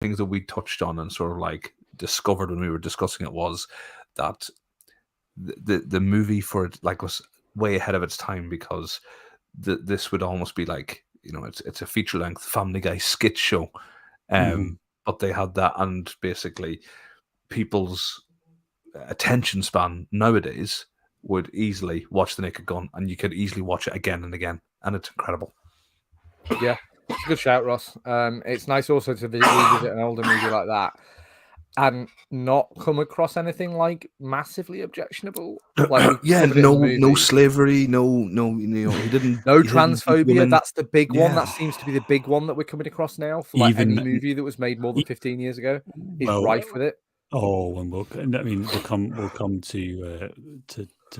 things that we touched on and sort of like discovered when we were discussing it was that the movie for it like was way ahead of its time, because this would almost be like, it's a feature length Family Guy skit show, but they had that, and basically people's attention span nowadays would easily watch The Naked Gun, and you could easily watch it again and again, and it's incredible. Yeah, it's a good shout, Ross. It's nice also to revisit an older movie like that and not come across anything like massively objectionable. Like no slavery, no, he didn't. No he didn't beat transphobia. women. That's the big one. That seems to be the big one that we're coming across now for like Even- any movie that was made more than 15 years ago is rife with it. Oh, and we'll come to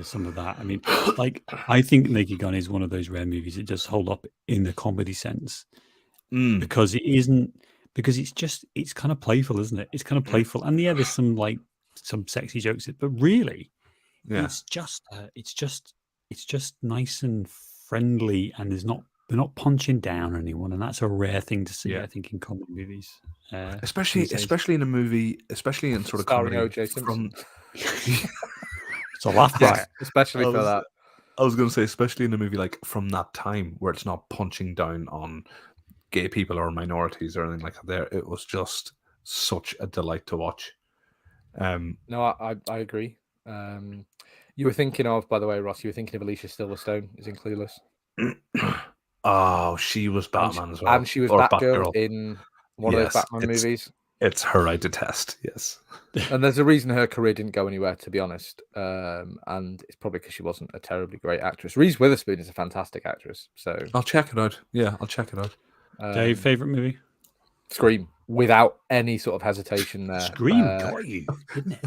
some of that. I mean, like, I think Naked Gun is one of those rare movies that does hold up in the comedy sense, because it's kind of playful, isn't it? It's kind of playful, and yeah, there's some sexy jokes, but really, it's just nice and friendly, and they're not punching down anyone, and that's a rare thing to see, I think, in comedy movies. Especially in a movie, especially in sort of starring comedy O.J. Simpson. It's a laugh track. Especially for that. I was going to say, especially in a movie like from that time, where it's not punching down on gay people or minorities or anything like that. There, it was just such a delight to watch. No, I agree. You were thinking of, by the way, Ross, you were thinking of Alicia Silverstone is in Clueless. Oh, she was Batman as well. And she was Batgirl in one of those Batman movies. It's her I detest, yes. And there's a reason her career didn't go anywhere, to be honest. And it's probably because she wasn't a terribly great actress. Reese Witherspoon is a fantastic actress. So I'll check it out. Yeah, I'll check it out. Dave, favorite movie? Scream, without any sort of hesitation there. Scream got you, didn't it?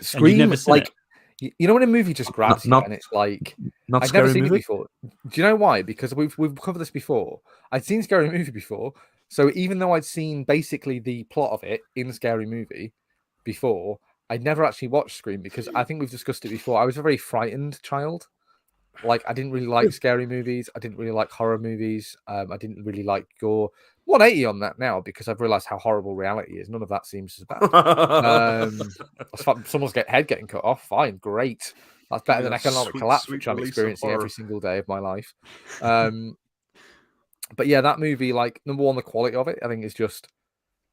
Scream, like, you know when a movie just grabs you and it's like, I've never seen it before. Do you know why? Because we've covered this before. I'd seen Scary Movie before. So even though I'd seen basically the plot of it in Scary Movie before, I'd never actually watched Scream, because I think we've discussed it before. I was a very frightened child. Like, I didn't really like scary movies. I didn't really like horror movies. I didn't really like gore. 180 on that now, because I've realized how horrible reality is. None of that seems as bad. Someone's head getting cut off. Fine, great. That's better than economic collapse, which I'm experiencing every single day of my life. But yeah, that movie, like, number one, the quality of it, I think is just.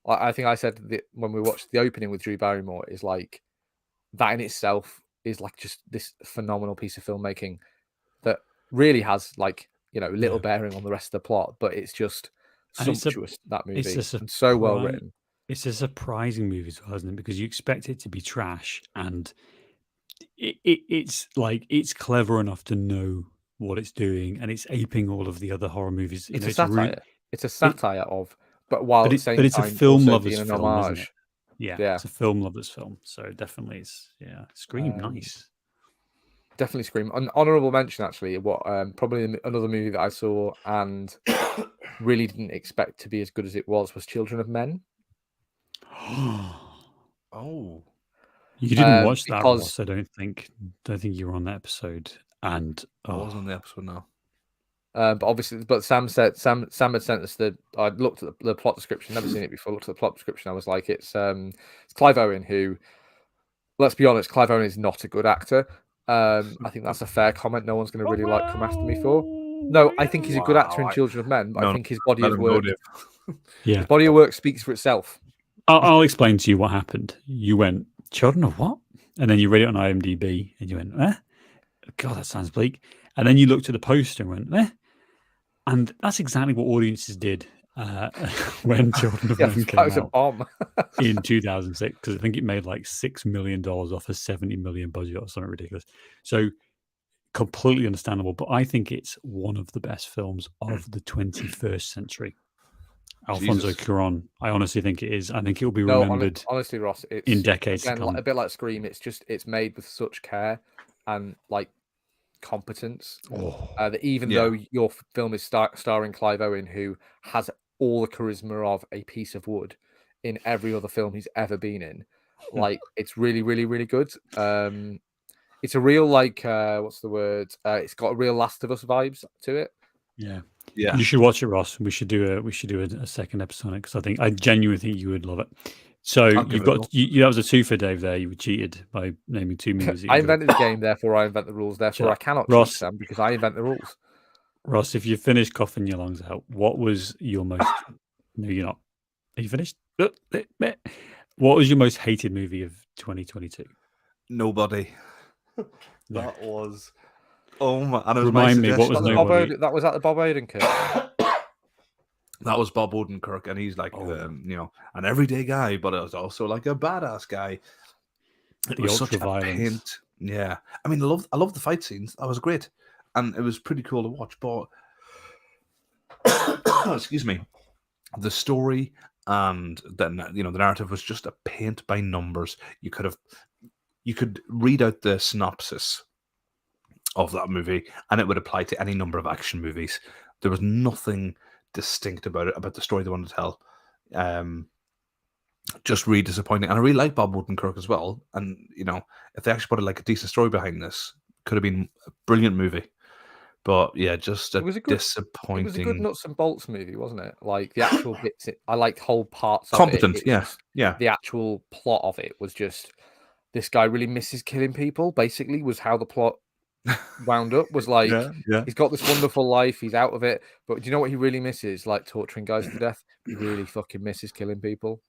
I think I said that when we watched the opening with Drew Barrymore, is like that in itself is like just this phenomenal piece of filmmaking that really has, like, little bearing on the rest of the plot, but it's just sumptuous. That movie, and so well written. It's a surprising movie as well, isn't it? Because you expect it to be trash, and it's like, it's clever enough to know what it's doing, and it's aping all of the other horror movies. It's a satire. It's a satire of, but while at the same time, it's a film lover's film, homage. Isn't it? Yeah, it's a film lover's film. So definitely, it's Scream, nice. Definitely Scream. An honourable mention, actually. What probably another movie that I saw and really didn't expect to be as good as it was Children of Men. Oh, you didn't watch that, Ross, I don't think you were on that episode. And I wasn't on the episode now. But obviously, Sam had sent us I looked at the plot description, never seen it before. Looked at the plot description, I was like, it's Clive Owen, who, let's be honest, Clive Owen is not a good actor. I think that's a fair comment. No one's going to really come after me for. No, I think he's a good actor in Children of Men, but I think his body of work, his body of work speaks for itself. I'll explain to you what happened. You went, Children of what? And then you read it on IMDb, and you went, eh? God, that sounds bleak. And then you looked at the poster and went, eh? And that's exactly what audiences did when Children of Men came out in 2006, because I think it made like $6 million off a $70 million budget or something ridiculous. So completely understandable, but I think it's one of the best films of the 21st century. Alfonso Cuarón, I honestly think it is. I think it will be remembered. Honestly, Ross, it's in decades to come. A bit like Scream. It's made with such care and like competence. That even though your film is starring Clive Owen, who has all the charisma of a piece of wood in every other film he's ever been in, like, it's really, really, really good. It's a real, like, what's the word? It's got a real Last of Us vibes to it. Yeah. Yeah, you should watch it, Ross. We should do a second episode on it because I genuinely think you would love it. So you've got that was a 2 for Dave there. You cheated by naming 2 movies. I invented the game, therefore I invent the rules. Therefore I cannot cheat, Sam, because I invent the rules. Ross, if you finish coughing your lungs out, what was your most? No, you're not. Are you finished? What was your most hated movie of 2022? Nobody. That was. Oh my! And it was Remind me, what was Nobody? That was at the Bob Odenkirk. That was Bob Odenkirk, and he's like, an everyday guy, but it was also like a badass guy. It was such a paint. Yeah, I mean, I love the fight scenes. That was great, and it was pretty cool to watch. But excuse me, the story and then the narrative was just a paint by numbers. You could read out the synopsis of that movie, and it would apply to any number of action movies. There was nothing distinct about it, about the story they wanted to tell. Just really disappointing. And I really like Bob Odenkirk as well. And if they actually put a decent story behind this, could have been a brilliant movie. But yeah, just disappointing. It was a good nuts and bolts movie, wasn't it? Like the actual bits. I liked whole parts of competent. it. Yeah. The actual plot of it was just this guy really misses killing people. Basically, was how the plot wound up. Was like he's got this wonderful life. He's out of it. But do you know what he really misses? Like torturing guys to death. He really fucking misses killing people.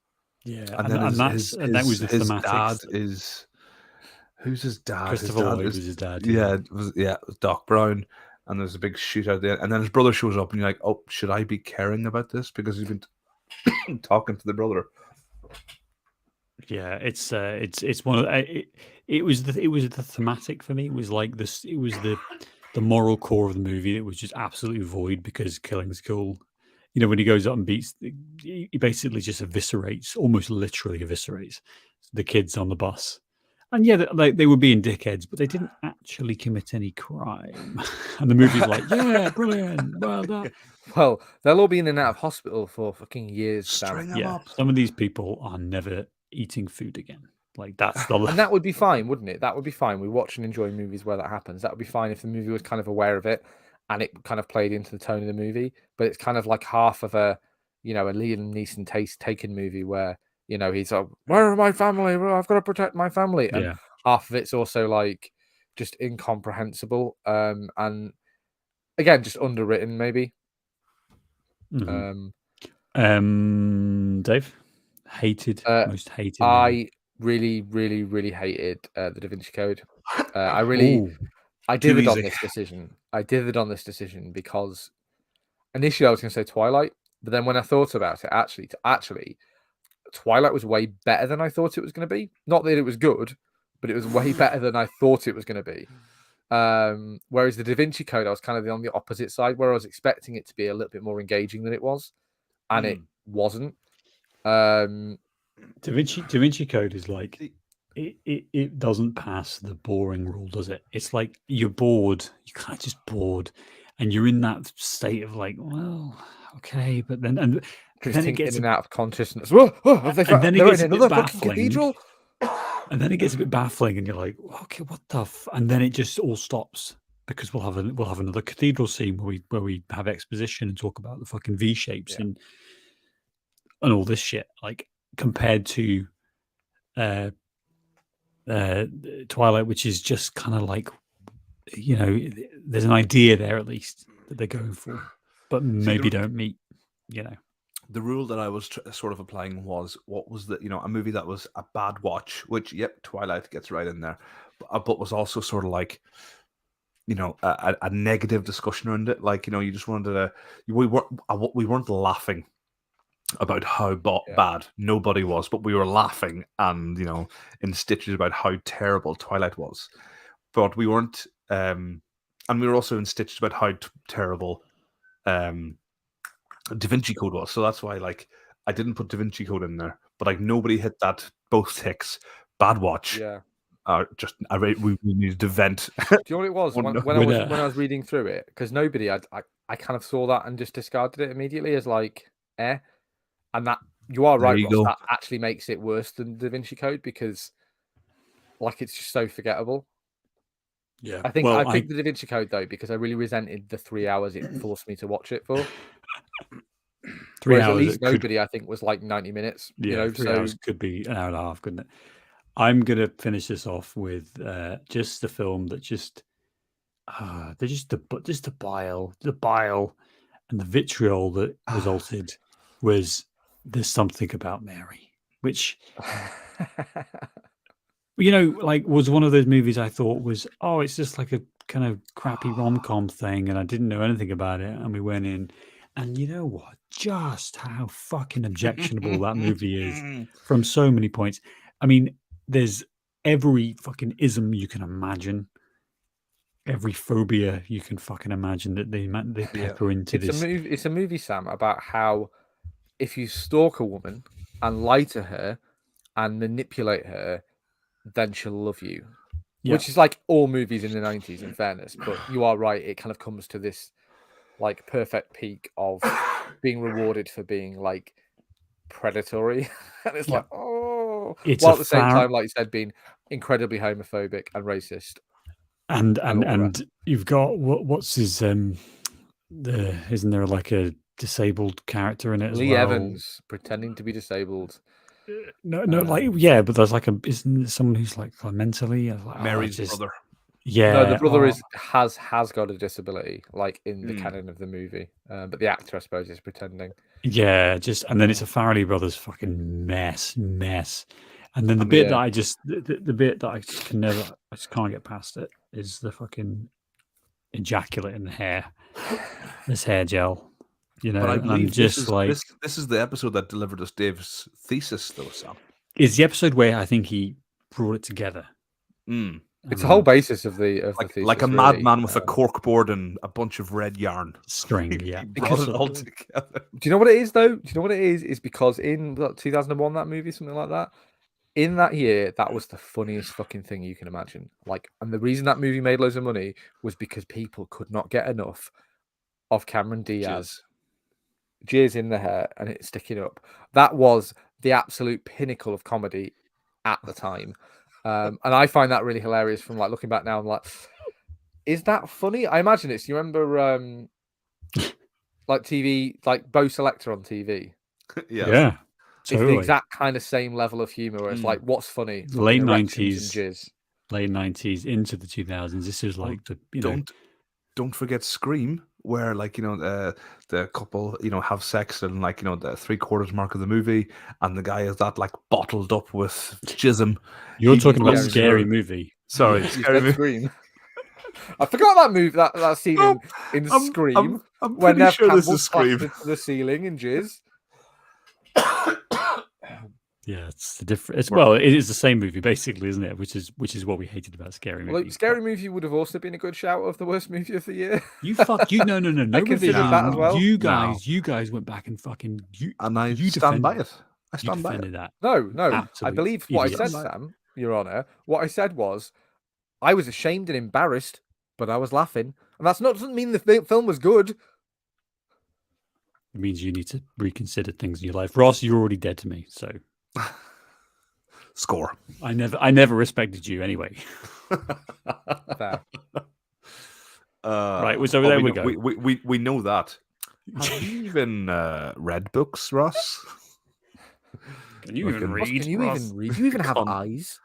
Yeah, and that was the his thematics. Dad is who's his dad? Christopher Lloyd was his dad. Yeah, it was Doc Brown, and there's a big shootout there, and then his brother shows up, and you're like, oh, should I be caring about this because he's been talking to the brother? Yeah, it's one of it was the thematic for me. It was like this. It was the moral core of the movie that was just absolutely void because killing's cool. When he goes up and beats, he basically just almost literally eviscerates the kids on the bus. And yeah, they were being dickheads, but they didn't actually commit any crime. And the movie's like, yeah, brilliant, well done. Well, they'll all be in and out of hospital for fucking years. String them up. Some of these people are never eating food again. Like that's the and that would be fine, wouldn't it? That would be fine. We watch and enjoy movies where that happens. That would be fine if the movie was kind of aware of it and it kind of played into the tone of the movie. But it's kind of like half of a Liam Neeson taken movie where he's like, where are my family? Well, I've got to protect my family. And half of it's also like just incomprehensible. And again, just underwritten maybe. Mm-hmm. Dave, most hated. I really, really, really hated the Da Vinci Code. I dithered on this decision. I dithered on this decision because initially I was going to say Twilight, but then when I thought about it, actually, Twilight was way better than I thought it was going to be. Not that it was good, but it was way better than I thought it was going to be. Whereas the Da Vinci Code, I was kind of on the opposite side, where I was expecting it to be a little bit more engaging than it was, and it wasn't. Da Vinci Code is like it doesn't pass the boring rule, does it? It's like you're bored. You kind of just bored, and you're in that state of like, well, okay, but then it gets in and out of consciousness. Whoa, and then it gets a bit baffling. And then it gets a bit baffling, and you're like, okay, what the? And then it just all stops because we'll have another cathedral scene where we have exposition and talk about the fucking V shapes and all this shit. Like compared to Twilight, which is just kind of like, there's an idea there at least that they're going for, but maybe don't meet. The rule that I was sort of applying was what was a movie that was a bad watch, which Twilight gets right in there, but was also sort of like a negative discussion around it. Like you just wanted to we weren't laughing about how bad nobody was, but we were laughing and in stitches about how terrible Twilight was, but we weren't and we were also in stitches about how terrible Da Vinci Code was. So that's why I didn't put Da Vinci Code in there, but nobody hit that both ticks. Bad watch. We needed to vent. Do you know what it was when I was reading through it? Because nobody, I kind of saw that and just discarded it immediately as and that you are right, Ross, that actually makes it worse than Da Vinci Code because it's just so forgettable. Yeah, I think I picked the Da Vinci Code though because I really resented the 3 hours it forced me to watch it for. 3 Whereas hours. At Least Nobody, I think, was like 90 minutes. Yeah, 3 hours could be an hour and a half, couldn't it? I'm gonna finish this off with just the film that just the bile and the vitriol that resulted was There's Something About Mary, which like was one of those movies I thought was, it's just like a kind of crappy rom-com thing, and I didn't know anything about it, and we went in, and you know what? Just how fucking objectionable that movie is from so many points. I mean, there's every fucking ism you can imagine, every phobia you can fucking imagine that they pepper into this. It's a movie, Sam, about how if you stalk a woman and lie to her and manipulate her, then she'll love you. Yeah. Which is like all movies in the 90s, in fairness. But you are right; it kind of comes to this like perfect peak of being rewarded for being like predatory, and it's like, while at the same time, like you said, being incredibly homophobic and racist. And you've got what's his isn't there like a disabled character in it as Lee well? Evans pretending to be disabled. No, but there's like isn't someone who's like mentally like, Mary's brother. Yeah, no, the brother has got a disability, like in the canon of the movie, but the actor, I suppose, is pretending. Yeah, and then it's a Farrelly Brothers fucking mess, and then the bit that I just the bit that I just can't get past it is the fucking ejaculate in the hair, this hair gel. But I believe I'm just this is the episode that delivered us Dave's thesis, though, Sam. Is the episode where I think he brought it together. It's the whole basis of the thesis, like a madman with a corkboard and a bunch of red yarn string. Yeah, brought it all together. Do you know what it is, though? Do you know what it is? It's because in 2001, that movie, something like that. In that year, that was the funniest fucking thing you can imagine. Like, and the reason that movie made loads of money was because people could not get enough of Cameron Diaz jizz in the hair and it sticking up. That was the absolute pinnacle of comedy at the time. And I find that really hilarious from like looking back now. I'm like, is that funny? I imagine it's, you remember like TV, like Bo Selector on TV? Yeah. It's the exact kind of same level of humor where it's like, what's funny? Late 90s, late 90s into the 2000s. This is like don't forget Scream, where like the couple have sex and like the 3/4 mark of the movie, and the guy is that like bottled up with jism. You're talking about Scary Movie. Sorry, Scary Movie. Scream. I forgot that movie, that scene in Scream I'm when they're sure this is Scream to the ceiling in jizz. Yeah, it's the different. Well, it is the same movie basically, isn't it? Which is what we hated about Scary Movie. Well, Scary Movie would have also been a good shout of the worst movie of the year. No. I considered that as well. You guys went back and fucking you stand by it. I stand by it. That. No. Absolute I believe what idiots. I said, Sam, Your Honor. What I said was, I was ashamed and embarrassed, but I was laughing, and doesn't mean the film was good. It means you need to reconsider things in your life. Ross, you're already dead to me, so. Score. I never respected you anyway. Fair. Right, so there we go. We know that. Have you even read books, Ross? Can you even read? Can you even read? Do you even have eyes?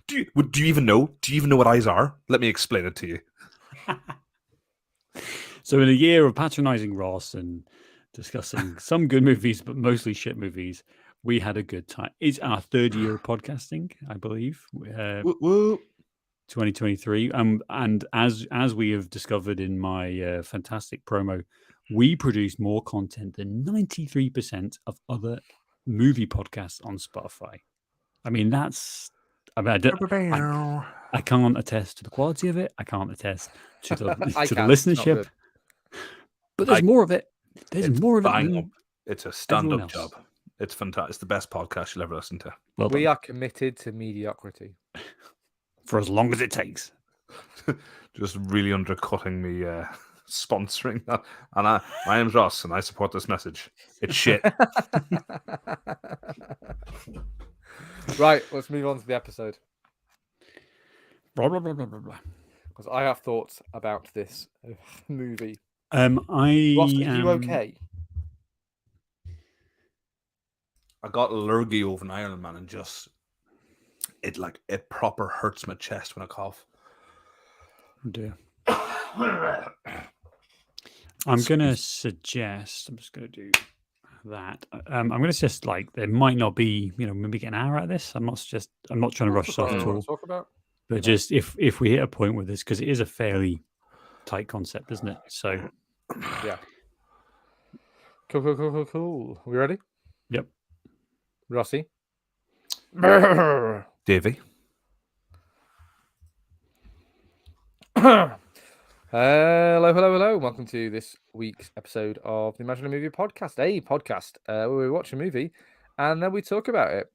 Do you even know? Do you even know what eyes are? Let me explain it to you. So in a year of patronizing Ross and discussing some good movies, but mostly shit movies, we had a good time. It's our third year of podcasting, I believe. 2023. And as we have discovered in my fantastic promo, we produce more content than 93% of other movie podcasts on Spotify. I mean, I can't attest to the quality of it. I can't attest to the listenership. But there's more of it. There's more of it. It's a stand-up job. It's fantastic. It's the best podcast you'll ever listen to. Well, we are committed to mediocrity. For as long as it takes. Just really undercutting me sponsoring that. And my name's Ross, and I support this message. It's shit. Right, let's move on to the episode. Blah, blah, blah, blah, blah, blah. Because I have thoughts about this movie. Ross, are you okay? I got lurgy over an Ireland, man, and just it proper hurts my chest when I cough. Oh dear. I'm gonna suggest. I'm just gonna do that. I'm gonna suggest there might not be maybe get an hour out of this. I'm not trying to rush this off at all. Talk about. But just if we hit a point with this, because it is a fairly tight concept, isn't it? So yeah. Cool. We ready? Yep. Rossi. Davey. Hello. Welcome to this week's episode of the Imagine a Movie podcast, a podcast where we watch a movie and then we talk about it.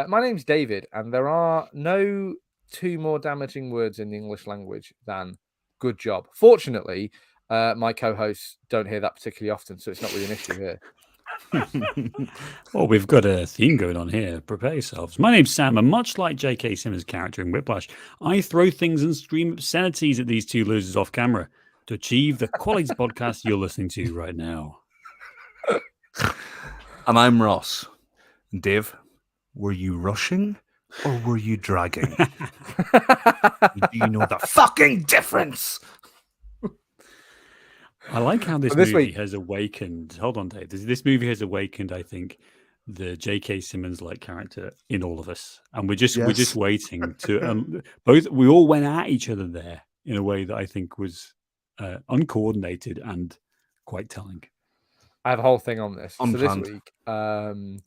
My name's David, and there are no two more damaging words in the English language than good job. Fortunately, my co-hosts don't hear that particularly often, so it's not really an issue here. Well, we've got a theme going on here. Prepare yourselves. My name's Sam, and much like J.K. Simmons' character in Whiplash, I throw things and scream obscenities at these two losers off camera to achieve the quality podcast you're listening to right now. And I'm Ross. Dave, were you rushing or were you dragging? Do you know the fucking difference? I like how this movie has awakened. Hold on, Dave. This movie has awakened, I think, the J.K. Simmons like character in all of us, and we're just waiting to we all went at each other there in a way that I think was uncoordinated and quite telling. I have a whole thing on this. Unplanned. So this week,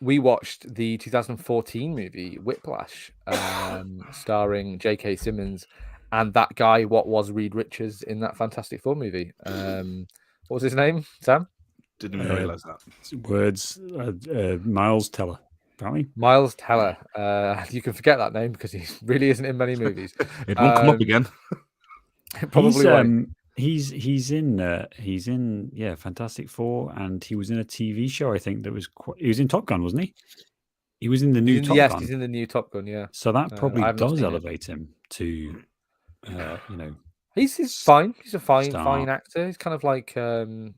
we watched the 2014 movie Whiplash, starring J.K. Simmons. And that guy, what was Reed Richards in that Fantastic Four movie? What was his name, Sam? Didn't even realize that. Words, Miles Teller, apparently. Miles Teller. You can forget that name because he really isn't in many movies. It won't come up again. Probably won't. He's in Fantastic Four, and he was in a TV show. I think that was he was in Top Gun, wasn't he? He was in the new Top Gun. Yes, he's in the new Top Gun. Yeah. So that probably does elevate him to. He's fine. He's a fine actor. He's kind of like but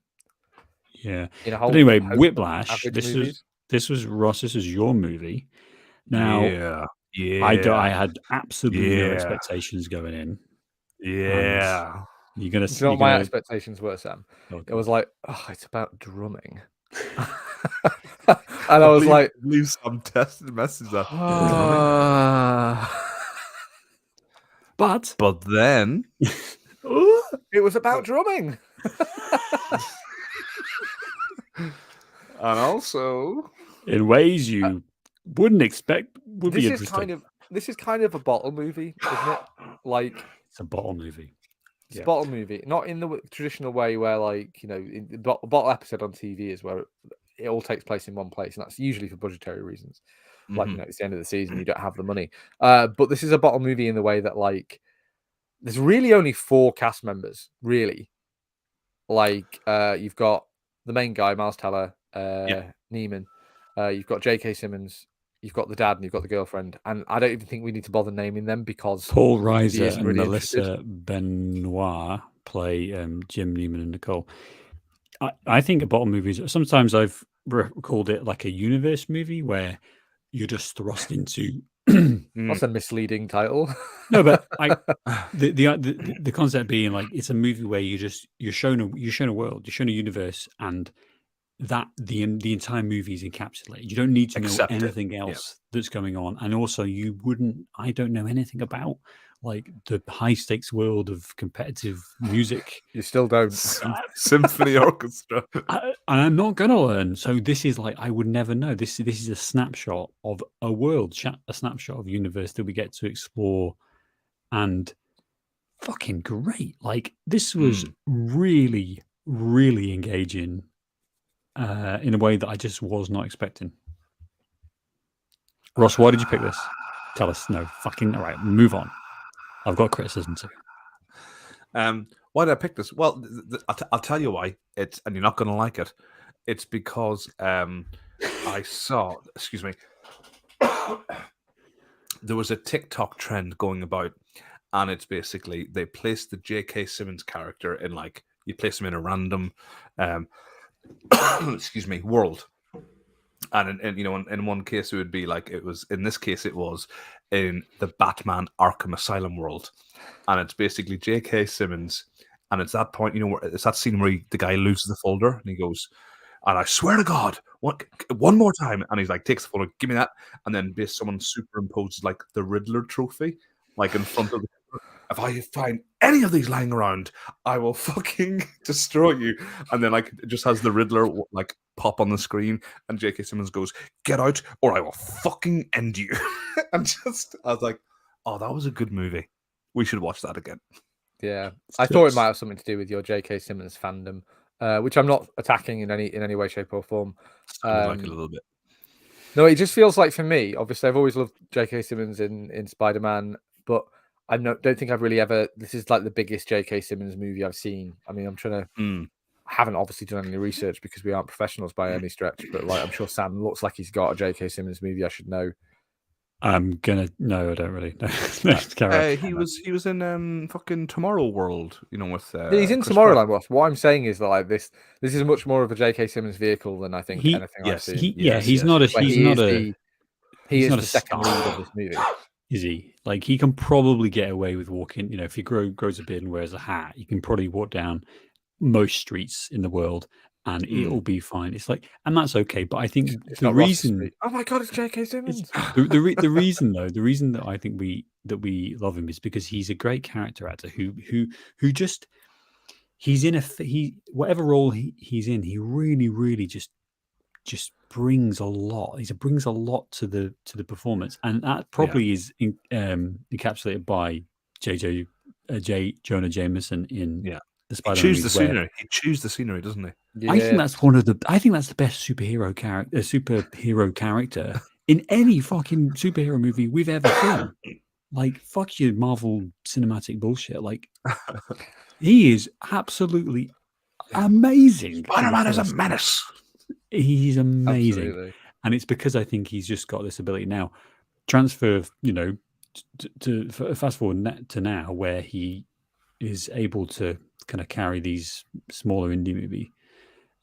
anyway, Whiplash. This was Ross. This is your movie. Now, I had absolutely no expectations going in. Yeah, you're gonna. You know what my expectations were, Sam? Okay. It was like, it's about drumming. And I was leave some tested message up. But then it was about drumming. And also in ways you wouldn't expect would be interesting. This is kind of a bottle movie, isn't it? It's a bottle movie. It's a bottle movie. Not in the traditional way where the bottle episode on TV is where it all takes place in one place, and that's usually for budgetary reasons. It's the end of the season, you don't have the money. But this is a bottle movie in the way that there's really only 4 cast members, really. You've got the main guy, Miles Teller, Neiman. You've got J.K. Simmons. You've got the dad, and you've got the girlfriend. And I don't even think we need to bother naming them because Paul Reiser and Melissa Benoit play Jim, Neiman, and Nicole. I think a bottle movies. Sometimes I've called it like a universe movie where you're just thrust into. That's a misleading title. No, but the concept being it's a movie where you're shown a world, you're shown a universe, and that the entire movie is encapsulated. You don't need to know anything else that's going on, and also I don't know anything about the high stakes world of competitive music. You still don't. Symphony orchestra. And I'm not going to learn. So this is I would never know. This is a snapshot of a world, a snapshot of a universe that we get to explore. And fucking great. This was really, really engaging in a way that I just was not expecting. Ross, why did you pick this? Tell us. No, fucking all right. Move on. I've got criticism too. Why did I pick this? Well, I'll tell you why. And you're not going to like it. It's because I saw. Excuse me. there was a TikTok trend going about, and it's basically they placed the J.K. Simmons character in like you place him in a random, excuse me, world. And in one case it would be like it was in this case it was in the Batman Arkham Asylum world, and it's basically J.K. Simmons, and it's that point where it's that scene where the guy loses the folder and he goes, and I swear to God, one more time, and he's like takes the folder, give me that, and then someone superimposes like the Riddler trophy like in front of the. If I find any of these lying around, I will fucking destroy you. And then like it just has the Riddler like pop on the screen, and J.K. Simmons goes, "Get out, or I will fucking end you." And I was like, "Oh, that was a good movie. We should watch that again." Yeah, I thought it might have something to do with your J.K. Simmons fandom, which I'm not attacking in any way, shape, or form. Sounded like a little bit. No, it just feels like for me. Obviously, I've always loved J.K. Simmons in Spider-Man, but I don't think I've really ever. This is like the biggest J.K. Simmons movie I've seen. I mean, I'm trying to. I haven't obviously done any research because we aren't professionals by any stretch, but like I'm sure Sam looks like he's got a J.K. Simmons movie I should know. I'm gonna no, I don't really know. He was in fucking Tomorrow World, with he's in Tomorrowland. What I'm saying is that like this is much more of a J.K. Simmons vehicle than I think anything I've seen. He's not a he is the second lead of this movie. Is he? Like he can probably get away with walking. If he grows a beard and wears a hat, he can probably walk down most streets in the world and it'll be fine. It's like, and that's okay. But I think the reason, oh my God, it's J.K. Simmons. The reason that I think we love him is because he's a great character actor who just he's in whatever role he's in, he really just brings a lot. He brings a lot to the performance, and that probably is encapsulated by Jonah Jameson in the Spider-Man. He chews the scenery, doesn't he? Yeah. I think that's the best superhero character in any fucking superhero movie we've ever seen. Like, fuck your Marvel cinematic bullshit. Like, he is absolutely amazing. Spider-Man is a menace. He's amazing. Absolutely. And it's because I think he's just got this ability now. Transfer, to fast forward to now, where he is able to kind of carry these smaller indie movie.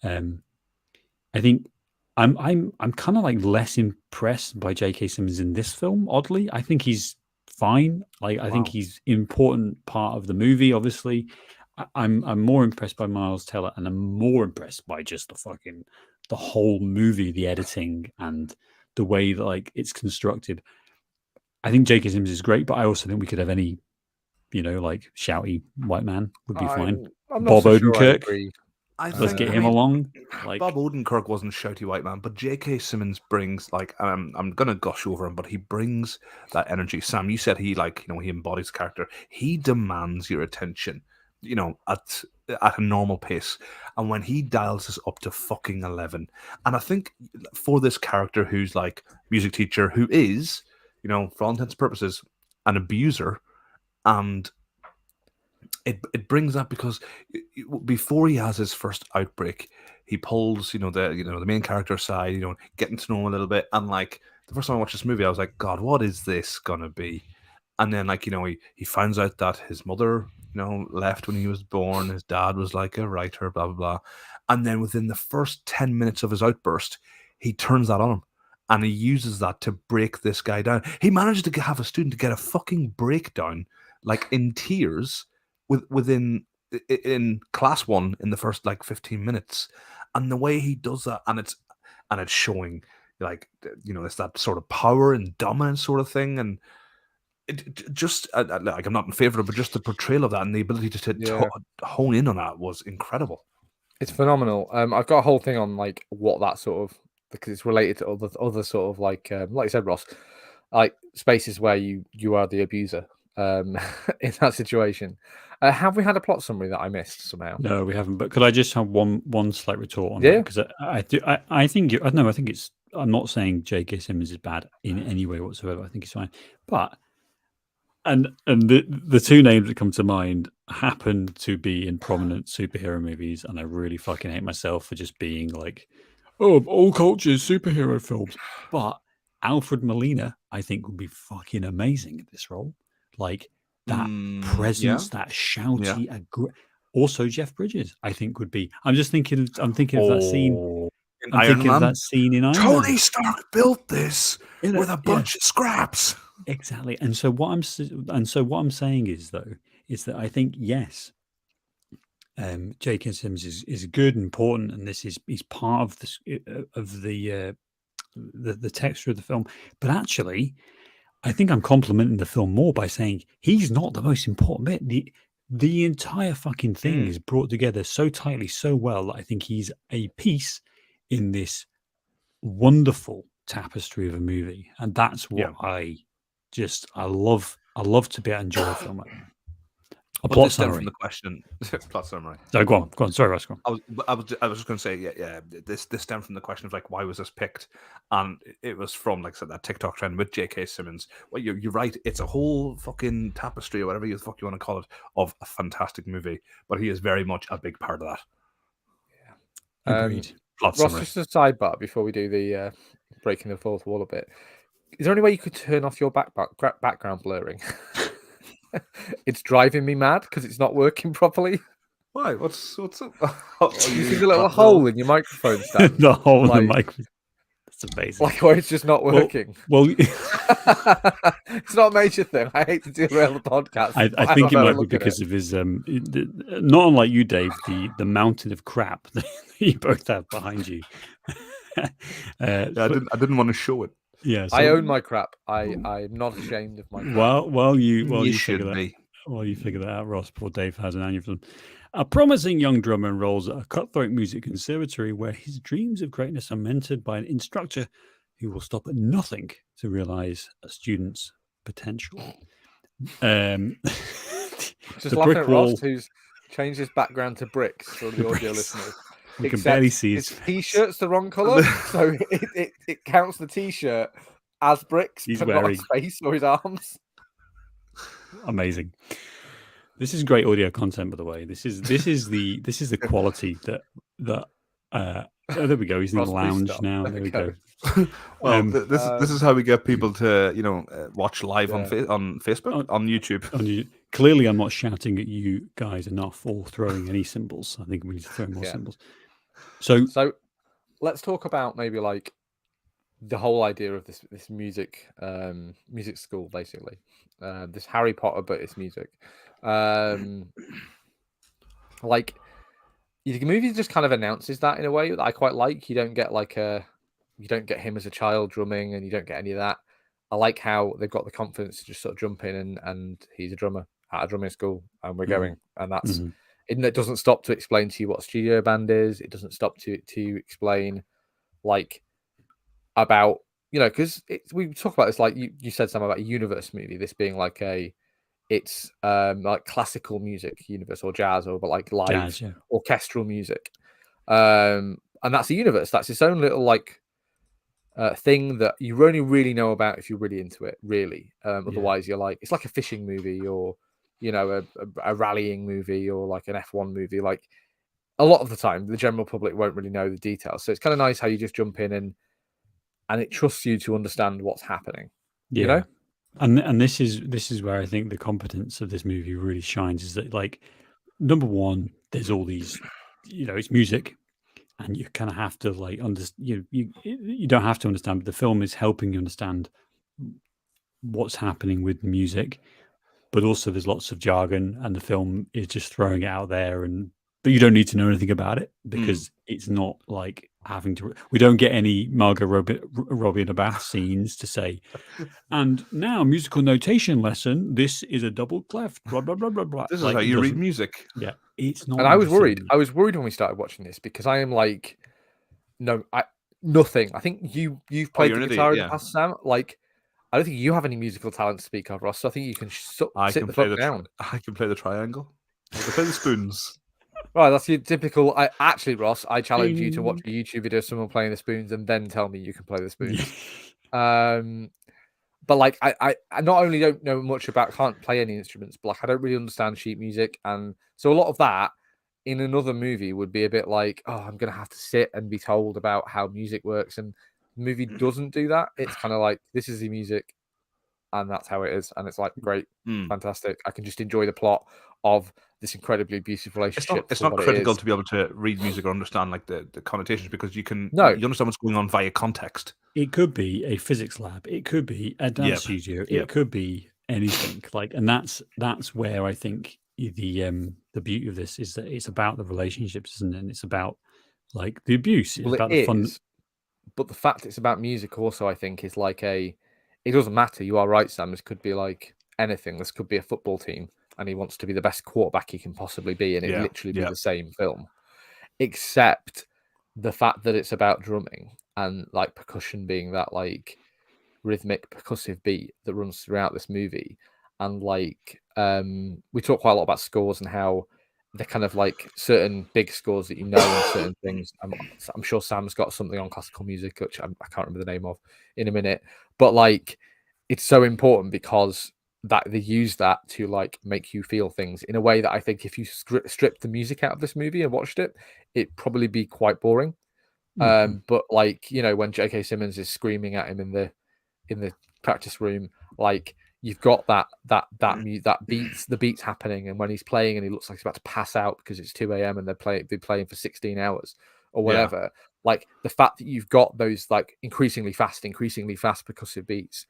I think I'm kind of like less impressed by J.K. Simmons in this film. Oddly, I think he's fine. Like I think he's important part of the movie. Obviously, I'm more impressed by Miles Teller, and I'm more impressed by just the whole movie, the editing and the way that like it's constructed. I think J.K. Simmons is great, but I also think we could have any, like shouty white man would be fine. Bob Odenkirk. Sure let's get him along. Like Bob Odenkirk wasn't shouty white man, but J.K. Simmons brings like I'm gonna gush over him, but he brings that energy. Sam, you said he he embodies the character. He demands your attention, at a normal pace. And when he dials us up to fucking 11, and I think for this character who's like music teacher, who is, for all intents and purposes, an abuser, and it brings that because before he has his first outbreak, he pulls the main character aside, getting to know him a little bit, and like the first time I watched this movie, I was like, God, what is this gonna be? And then he finds out that his mother left when he was born, his dad was like a writer, blah blah blah, and then within the first 10 minutes of his outburst, he turns that on him. And he uses that to break this guy down. He managed to have a student to get a fucking breakdown, like in tears, within class 1 in the first like 15 minutes. And the way he does that, and it's showing like it's that sort of power and dominance sort of thing, and it just like I'm not in favor of it, but just the portrayal of that and the ability to hone in on that was incredible. It's phenomenal. I've got a whole thing on like what that sort of, because it's related to other sort of like you said, Ross, like spaces where you are the abuser in that situation. Have we had a plot summary that I missed somehow? No, we haven't. But could I just have one slight retort on that? Because I think it's. I'm not saying J.K. Simmons is bad in any way whatsoever. I think he's fine. But and the two names that come to mind happen to be in prominent superhero movies, and I really fucking hate myself for just being like, oh, all cultures superhero films. But Alfred Molina I think would be fucking amazing in this role. Like that presence, that shouty. Also, Jeff Bridges, I think would be. I'm thinking of that scene. I'm thinking of that scene in Iron Man. Tony Stark built this with a bunch of scraps. Exactly. And so what I'm saying is that I think yes, J.K. Simmons is good and important, and he's part of the texture of the film. But actually, I think I'm complimenting the film more by saying he's not the most important bit. The entire fucking thing is brought together so tightly, so well that I think he's a piece in this wonderful tapestry of a movie, and that's what I love to be able to enjoy a film like that. A plot summary from the question. Plot summary. So go on. Sorry, Ross. I was just going to say, This stemmed from the question of like, why was this picked? And it was from, like I said, that TikTok trend with J.K. Simmons. Well, you're right. It's a whole fucking tapestry or whatever the fuck you want to call it of a fantastic movie. But he is very much a big part of that. Yeah. Agreed. Plot Ross, summary. just a sidebar before we do the breaking the fourth wall a bit. Is there any way you could turn off your background blurring? It's driving me mad because it's not working properly. Why? What's up? You see the little hole in your microphone stand? The hole in the microphone. That's amazing. Like where it's just not working. Well, it's not a major thing. I hate to derail the podcast. I think it might be because of his not unlike you, Dave, the mountain of crap that you both have behind you. I didn't want to show it. Yeah, I own my crap. I'm not ashamed of my crap. While you should figure be. While you figure that out, Ross, poor Dave has an aneurysm. A promising young drummer enrolls at a cutthroat music conservatory where his dreams of greatness are mentored by an instructor who will stop at nothing to realize a student's potential. Just laughing at Ross, who's changed his background to bricks for the audio listeners. We can barely see his t-shirt's the wrong color, so it counts the t-shirt as bricks, he's but wearing not his face or his arms. Amazing. This is great audio content, by the way. This is the quality that there we go. He's in the lounge now. There we go. Well, this is how we get people to watch live on Facebook, on YouTube. Clearly, I'm not shouting at you guys enough or throwing any symbols. I think we need to throw more symbols. So let's talk about maybe like the whole idea of this music school, basically. This Harry Potter, but it's music. Like the movie just kind of announces that in a way that I quite like. You don't get him as a child drumming, and you don't get any of that. I like how they've got the confidence to just sort of jump in and he's a drummer at a drumming school, and we're going, and that's it doesn't stop to explain to you what a studio band is. It doesn't stop to explain like about, because we talk about this, like you said something about a universe movie, this being like it's like classical music universe or jazz or but like live orchestral music, and that's a universe. That's its own little like thing that you only really know about if you're really into it, really. Otherwise you're like, it's like a fishing movie or a rallying movie or like an F1 movie. Like a lot of the time the general public won't really know the details, so it's kind of nice how you just jump in and it trusts you to understand what's happening. And this is where I think the competence of this movie really shines, is that, like, number one, there's all these, it's music, and you kind of have to like understand. You don't have to understand, but the film is helping you understand what's happening with the music. But also, there's lots of jargon, and the film is just throwing it out there, but you don't need to know anything about it because it's not like having to. We don't get any Margot Robbie in a bath scenes to say, and now musical notation lesson. This is a double clef. Blah blah blah blah blah. This is how you read music. Yeah, it's not. And I was worried. I was worried when we started watching this because I am like, nothing. I think you've played the guitar in the past, Sam. Like, I don't think you have any musical talent to speak of, Ross. So I think you can sit the fuck down. I can play the triangle. I can play the spoons. Right, that's your typical. Actually, Ross, I challenge you to watch a YouTube video of someone playing the spoons and then tell me you can play the spoons. But like, I not only don't know much about, can't play any instruments, but like I don't really understand sheet music, and so a lot of that in another movie would be a bit like, oh, I'm gonna have to sit and be told about how music works, and the movie doesn't do that. It's kind of like, this is the music, and that's how it is. And it's like great, fantastic. I can just enjoy the plot of this incredibly abusive relationship. It's not critical to be able to read music or understand like the connotations, because you understand what's going on via context. It could be a physics lab. It could be a dance studio. It could be anything. Like, and that's where I think the beauty of this is that it's about the relationships, isn't it? And it's about like the abuse. It's about the fun. But the fact it's about music also, I think, is like it doesn't matter. You are right, Sam. This could be like anything. This could be a football team, and he wants to be the best quarterback he can possibly be, and it literally be the same film, except the fact that it's about drumming and like percussion being that like rhythmic percussive beat that runs throughout this movie. And like we talk quite a lot about scores and how they're kind of like certain big scores that and certain things. I'm sure Sam's got something on classical music, which I can't remember the name of in a minute, but like it's so important because that they use that to like make you feel things in a way that I think if you strip the music out of this movie and watched it, it'd probably be quite boring. But like, when J.K. Simmons is screaming at him in the practice room, like you've got that beats happening, and when he's playing and he looks like he's about to pass out because it's 2 a.m. and they're playing for 16 hours or whatever. Like the fact that you've got those like increasingly fast percussive beats,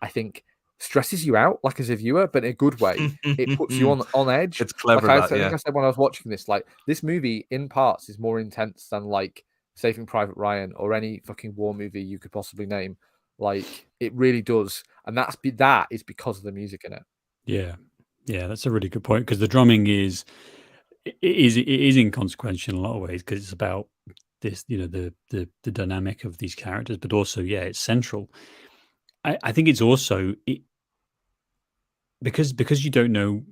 I think stresses you out like as a viewer, but in a good way. It puts you on edge. It's clever. Like I think I said when I was watching this, like this movie in parts is more intense than like Saving Private Ryan or any fucking war movie you could possibly name. Like it really does, and that is because of the music in it. Yeah, that's a really good point, because the drumming is inconsequential in a lot of ways, because it's about this, the dynamic of these characters, but also it's central. I think it's also because you don't know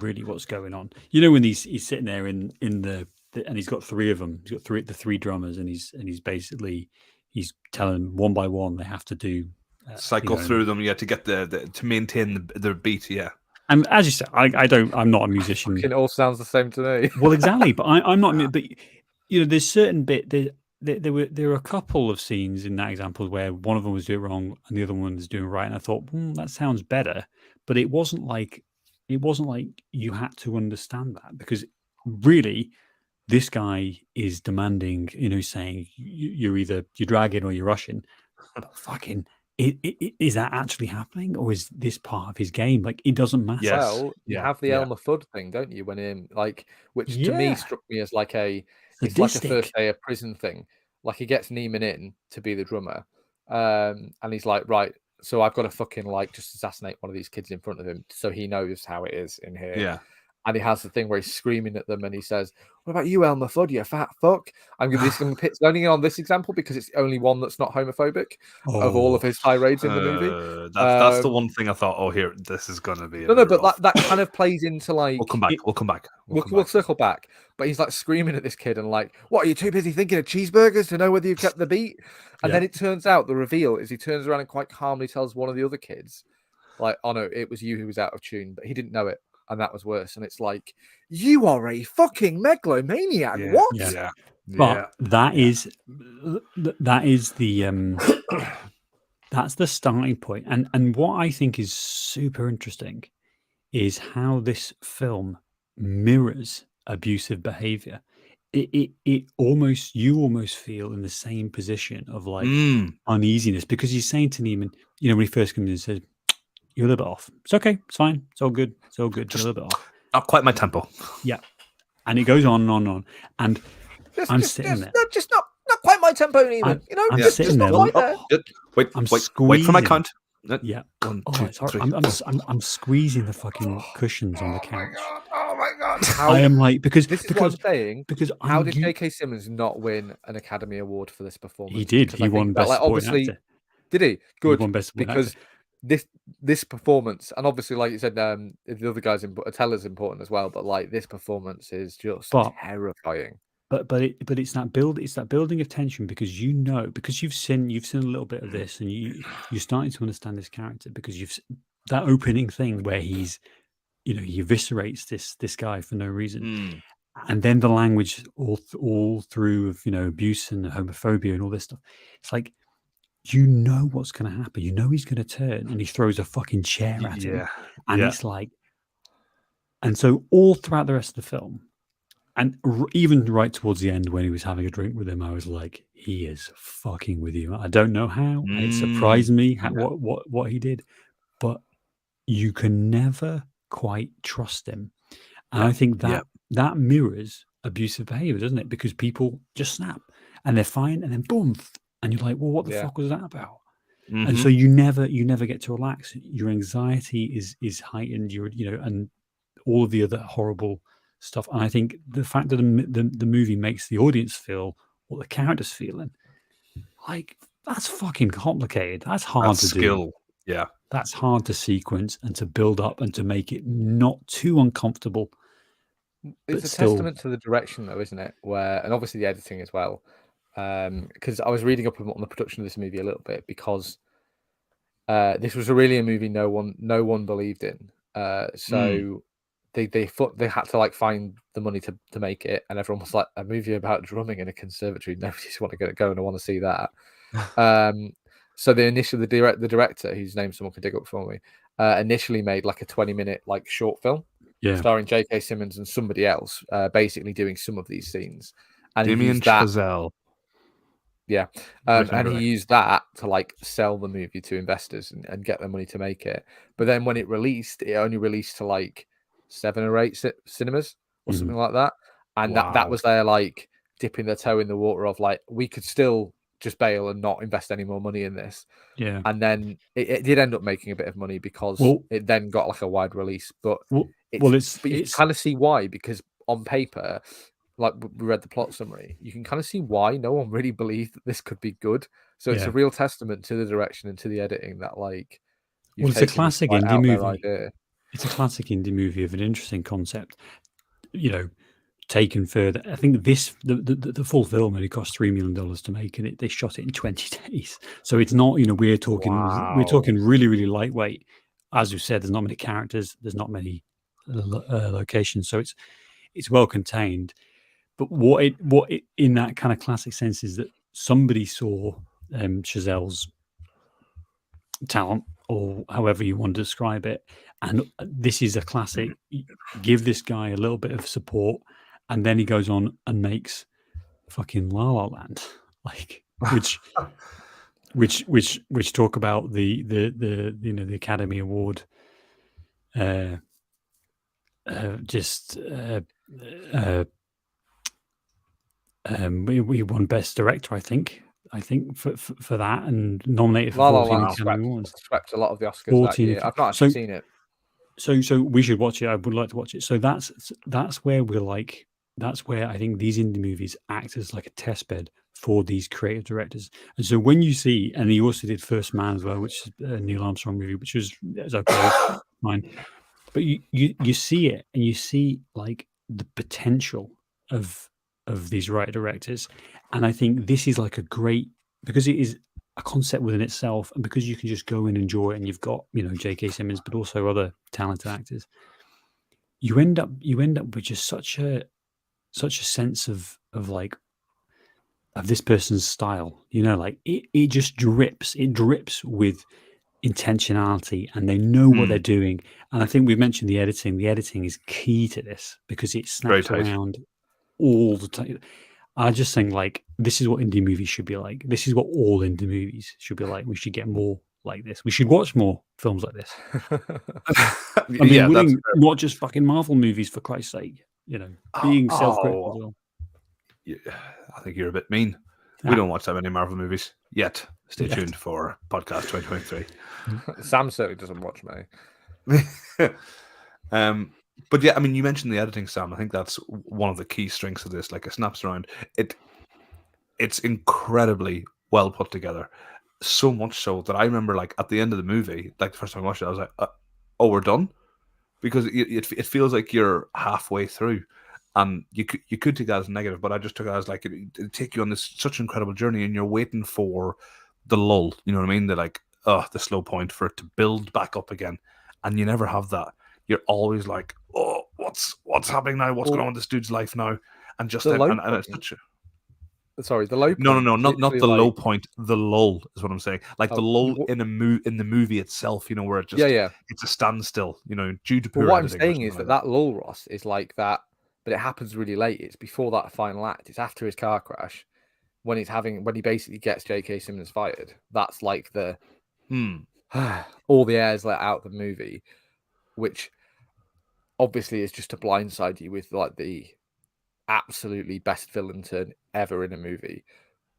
really what's going on. When he's sitting there in the and he's got three of them. He's got the three drummers, and he's basically telling one by one they have to do cycle through them, to get to maintain the beat. And as you said, I'm not a musician. It all sounds the same to me. Well, exactly, but I'm not. But there's certain bit there were a couple of scenes in that example where one of them was doing wrong and the other one was doing right, and I thought that sounds better, but it wasn't like you had to understand that, because really this guy is demanding, saying you're dragging or you're rushing. But fucking, is that actually happening, or is this part of his game? Like, it doesn't matter. Yes. Well, you have the Elmer Fudd thing, don't you? When which to me struck me as like it's like a first day of prison thing. Like he gets Neiman in to be the drummer, and he's like, right, so I've got to fucking like just assassinate one of these kids in front of him, so he knows how it is in here. Yeah. And he has the thing where he's screaming at them and he says, "What about you, Elmer Fudd, you fat fuck?" I'm going to pick only on this example because it's the only one that's not homophobic of all of his tirades in the movie. That's the one thing I thought, here, this is going to be but that kind of plays into like... We'll come back. We'll circle back. But he's like screaming at this kid and like, "What, are you too busy thinking of cheeseburgers to know whether you've kept the beat?" And then it turns out, the reveal is he turns around and quite calmly tells one of the other kids, like, "Oh no, it was you who was out of tune," but he didn't know it. And that was worse. And it's like, you are a fucking megalomaniac. Yeah, what? Yeah. But that is the that's the starting point. And what I think is super interesting is how this film mirrors abusive behavior. You almost feel in the same position of like uneasiness, because he's saying to Neiman, when he first comes in and says, "You're a little bit off. It's okay. It's fine. It's all good. It's all good. Just a little bit off. Not quite my tempo." Yeah. And it goes on and on and on. And I'm sitting there. Just not quite my tempo, even. I'm sitting there. Wait for my count. Yeah. 1, 2, 3. I'm squeezing the fucking cushions on the couch. Oh my god! I am like, because this is what I'm saying. Because how did J.K. Simmons not win an Academy Award for this performance? He did. He won Best Supporting Actor. Did he? Good. He won Best Supporting Actor. This performance, and obviously, like you said, the other guys Teller's important as well, but like this performance is just terrifying. But it's that building of tension, because because you've seen a little bit of this, and you're starting to understand this character, because that opening thing where he eviscerates this guy for no reason, and then the language all through of abuse and homophobia and all this stuff. It's like you know what's going to happen. You know he's going to turn, and he throws a fucking chair at him, and it's like, and so all throughout the rest of the film, and even right towards the end when he was having a drink with him, I was like, he is fucking with you. I don't know how. It surprised me what he did, but you can never quite trust him. And I think that mirrors abusive behavior, doesn't it? Because people just snap and they're fine, and then boom, and you're like, well, what the fuck was that about? And so you never get to relax. Your anxiety is heightened. And all of the other horrible stuff. And I think the fact that the movie makes the audience feel what the character's feeling, like, that's fucking complicated. That's hard to do. Yeah. That's hard to sequence and to build up and to make it not too uncomfortable. It's a testament to the direction, though, isn't it? And obviously the editing as well. Because I was reading up on the production of this movie a little bit, because this was really a movie no one believed in. So they had to like find the money to make it, and everyone was like, a movie about drumming in a conservatory, nobody's want to go and want to see that. So the director, whose name someone could dig up for me, initially made like a 20-minute like short film, starring J.K. Simmons and somebody else, basically doing some of these scenes. And Damien Chazelle. Yeah. And he used that to like sell the movie to investors and get their money to make it. But then when it released, it only released to like 7 or 8 cinemas or something like that. And that was their like dipping their toe in the water of like, we could still just bail and not invest any more money in this. Yeah. And then it did end up making a bit of money because it then got like a wide release. But you can kind of see why, because on paper, like we read the plot summary, you can kind of see why no one really believed that this could be good. So it's a real testament to the direction and to the editing that like, it's a classic indie movie. It's a classic indie movie of an interesting concept, taken further. I think the full film only cost $3 million to make, and they shot it in 20 days. So it's not, we're talking really, really lightweight. As we said, there's not many characters, there's not many locations, so it's well contained. But what it in that kind of classic sense is that somebody saw Chazelle's talent, or however you want to describe it, and this is a classic. Give this guy a little bit of support, and then he goes on and makes fucking La La Land, like which talk about the Academy Award. We won Best Director, I think for that, and nominated for 14 Academy Awards. Swept a lot of the Oscars that year. I've not actually seen it. So we should watch it. I would like to watch it. So that's where we're like, that's where I think these indie movies act as like a test bed for these creative directors. And so when you see, and he also did First Man as well, which is a Neil Armstrong movie, which was okay, fine. But you see it, and you see like the potential of these writer directors, and I think this is like a great, because it is a concept within itself, and because you can just go and enjoy it, and you've got J.K. Simmons, but also other talented actors. You end up with just such a sense of this person's style, like it just drips. It drips with intentionality, and they know what they're doing. And I think we've mentioned the editing. The editing is key to this, because it snaps around all the time. I just think like, this is what indie movies should be like. This is what all indie movies should be like. We should get more like this. We should watch more films like this. I mean, not just fucking Marvel movies, for Christ's sake. Being self-critical as well. Yeah, I think you're a bit mean. We don't watch that many Marvel movies yet. Stay tuned for podcast 2023. Sam certainly doesn't watch me. But yeah, I mean, you mentioned the editing, Sam. I think that's one of the key strengths of this. Like, it snaps around. It's incredibly well put together. So much so that I remember, like, at the end of the movie, like the first time I watched it, I was like, "Oh, we're done," because it feels like you're halfway through. And you could take that as negative, but I just took it as like it take you on this such incredible journey, and you're waiting for the lull. You know what I mean? The slow point for it to build back up again, and you never have that. You're always like, oh, what's happening now? What's going on with this dude's life now? And just the Sorry, the low point. No, not the low point. The lull is what I'm saying. Like the lull in the movie itself, you know, where it just it's a standstill, you know, due to poor what I'm editing. saying is that lull, Ross, is like that, but it happens really late. It's before that final act. It's after his car crash, when he basically gets J.K. Simmons fired. That's like the all the air's let out of the movie, which obviously is just to blindside you with like the absolutely best villain turn ever in a movie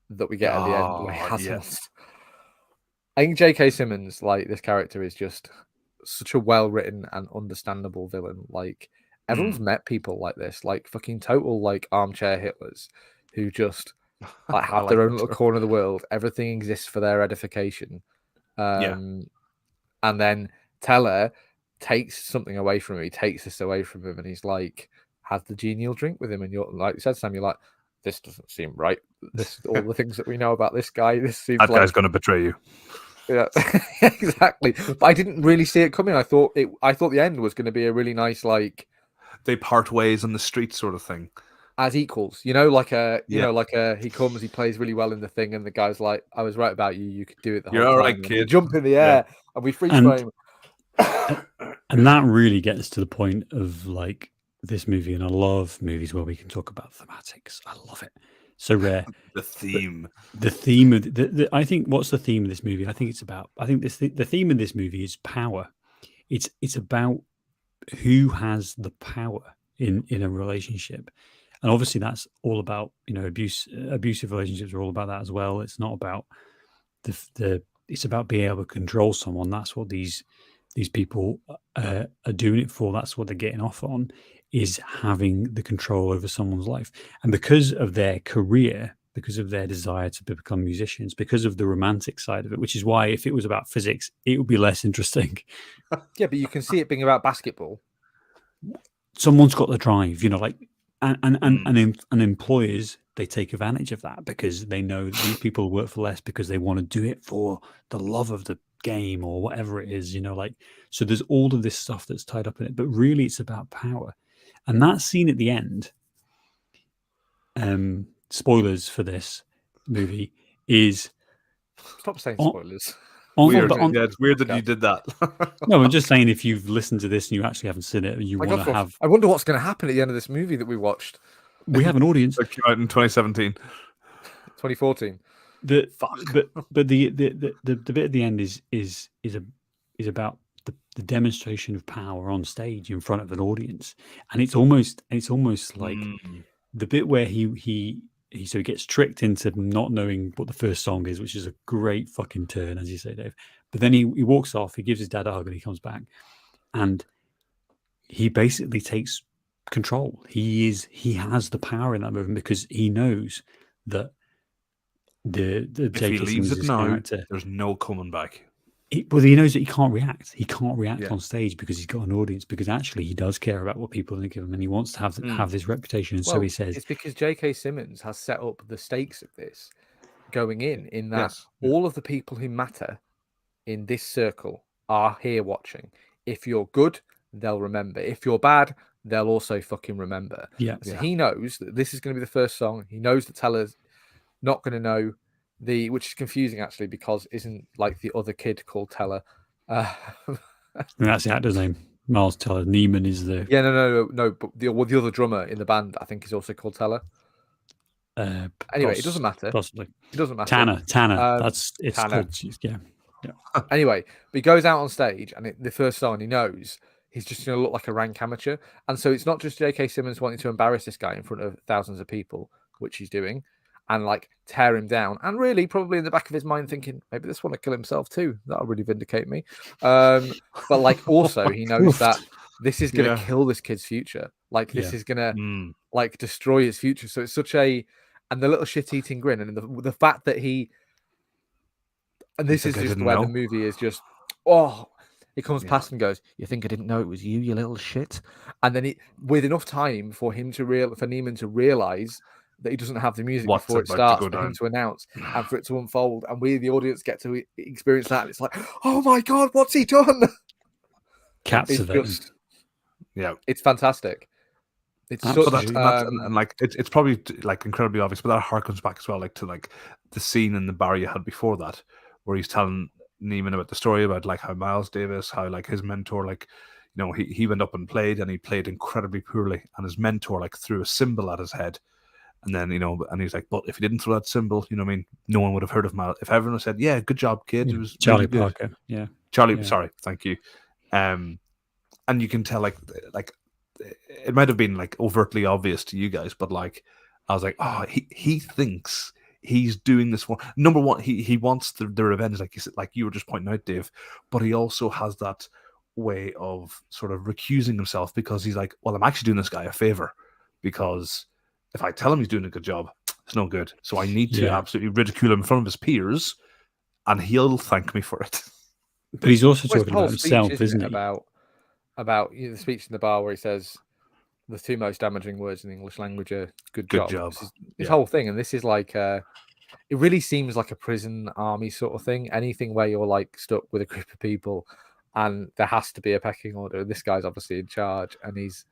that we get at the end. Where he has I think J.K. Simmons, like this character, is just such a well-written and understandable villain. Like everyone's met people like this, like fucking total like armchair Hitlers, who just like have their own little corner of the world. Everything exists for their edification. And then Teller takes something away from him. He takes this away from him, and he's like, has the genial drink with him. And you're like you said, Sam, you're like, this doesn't seem right. This all the things that we know about this guy. This seems that guy's going to betray you. Yeah, exactly. But I didn't really see it coming. I thought the end was going to be a really nice, like, they part ways on the street sort of thing, as equals. You know, like he comes, he plays really well in the thing, and the guy's like, "I was right about you. You could do it the whole time." You're all right, kid. Jump in the air, and we freeze frame. And that really gets to the point of like this movie, and I love movies where we can talk about thematics. I love it. So rare. The theme of I think what's the theme of this movie? I think the theme of this movie is power. It's about who has the power in a relationship, and obviously that's all about, you know, abusive relationships are all about that as well. It's not about it's about being able to control someone. That's what these people are doing it for. That's what they're getting off on, is having the control over someone's life. And because of their career, because of their desire to become musicians, because of the romantic side of it, which is why if it was about physics, it would be less interesting. Yeah, but you can see it being about basketball. Someone's got the drive, you know, like, and employers, they take advantage of that because they know these people work for less because they want to do it for the love of the game or whatever it is, you know, like, so there's all of this stuff that's tied up in it, but really it's about power. And that scene at the end, spoilers for this movie, is stop saying spoilers. Weird. It's weird that you did that. No, I'm just saying, if you've listened to this and you actually haven't seen it, and you want to have. I wonder what's going to happen at the end of this movie that we watched. We have an audience. That came out in 2017, 2014. But the bit at the end is about the demonstration of power on stage in front of an audience, and it's almost like the bit where he gets tricked into not knowing what the first song is, which is a great fucking turn, as you say, Dave. But then he walks off, he gives his dad a hug, and he comes back, and he basically takes control. He has the power in that movement because he knows that if he leaves it now, character, there's no coming back. He knows that he can't react. He can't react on stage because he's got an audience. Because actually, he does care about what people think of him, and he wants to have this reputation. And so he says, "It's because J.K. Simmons has set up the stakes of this going in that all of the people who matter in this circle are here watching. If you're good, they'll remember. If you're bad, they'll also fucking remember." So he knows that this is going to be the first song. He knows that Teller's not going to know which is confusing actually, because isn't like the other kid called Teller? And that's the actor's name, Miles Teller. Neiman is the no. But the other drummer in the band, I think, is also called Teller. Anyway, it doesn't matter. Possibly, it doesn't matter. Tanner. It's Tanner. called, yeah. Anyway, but he goes out on stage, and the first song he knows, he's just going to look like a rank amateur. And so it's not just J.K. Simmons wanting to embarrass this guy in front of thousands of people, which he's doing, and like tear him down, and really probably in the back of his mind thinking, maybe this one to kill himself too. That'll really vindicate me. But like also he knows that this is going to kill this kid's future. Like this is going to like destroy his future. So it's such a, and the little shit-eating grin, and the fact that he, and this is just where the movie is just, he comes past and goes, "You think I didn't know it was you, you little shit?" And then with enough time for Neiman to realize that he doesn't have the music before it starts, for him to announce and for it to unfold, and we, the audience, get to experience that. And it's like, oh my god, what's he done? Captivating. It's fantastic. It's such, and like it's probably like incredibly obvious, but that harkens back as well, like to like the scene in the bar you had before that, where he's telling Neiman about the story about like how Miles Davis, how like his mentor, like he went up and played, and he played incredibly poorly, and his mentor like threw a cymbal at his head, and then and he's like, but if he didn't throw that cymbal, I mean, no one would have heard of Miles. If everyone said, yeah, good job, kid, it was Charlie really good. Parker, yeah, Charlie, sorry, thank you. And you can tell like it might have been like overtly obvious to you guys, but like I was like, oh, he thinks he's doing this for number one. He wants the revenge, like you were just pointing out, Dave. But he also has that way of sort of recusing himself because he's like, well, I'm actually doing this guy a favor because if I tell him he's doing a good job, it's no good. So I need to absolutely ridicule him in front of his peers, and he'll thank me for it. But he's also talking about himself, isn't he? About the speech in the bar where he says the two most damaging words in the English language are "good job." This whole thing, and this is like it really seems like a prison army sort of thing. Anything where you're like stuck with a group of people, and there has to be a pecking order. This guy's obviously in charge, and he's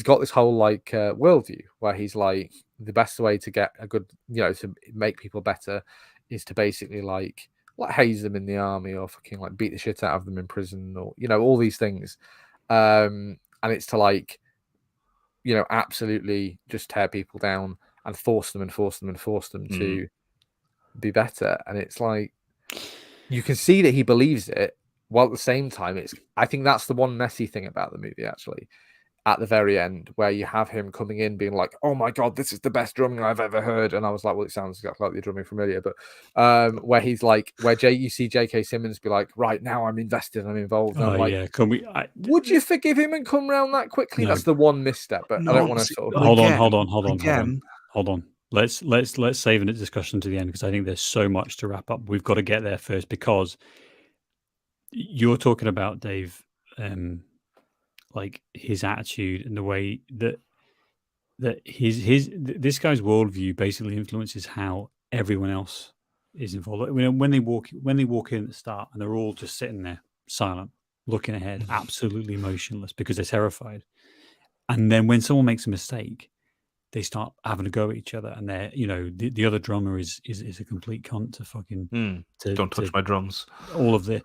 got this whole like worldview where he's like the best way to get a good, to make people better is to basically like haze them in the army or fucking like beat the shit out of them in prison or all these things, and it's to like absolutely just tear people down and force them to be better. And it's like you can see that he believes it, while at the same time I think that's the one messy thing about the movie actually. At the very end, where you have him coming in being like, "Oh my god, this is the best drumming I've ever heard," and I was like, "Well, it sounds exactly like the drumming from earlier," but where he's like, you see J.K. Simmons be like, "Right now, I'm invested, I'm involved." And I'm like, yeah, can we? Would you forgive him and come round that quickly? No. That's the one misstep, but I don't want to sort of hold on. Let's save a discussion to the end because I think there's so much to wrap up. We've got to get there first because you're talking about Dave. Like his attitude and the way that this guy's worldview basically influences how everyone else is involved. When they walk in at the start and they're all just sitting there silent, looking ahead, absolutely motionless because they're terrified. And then when someone makes a mistake, they start having a go at each other, and they're the other drummer is a complete cunt to fucking don't touch my drums. All of the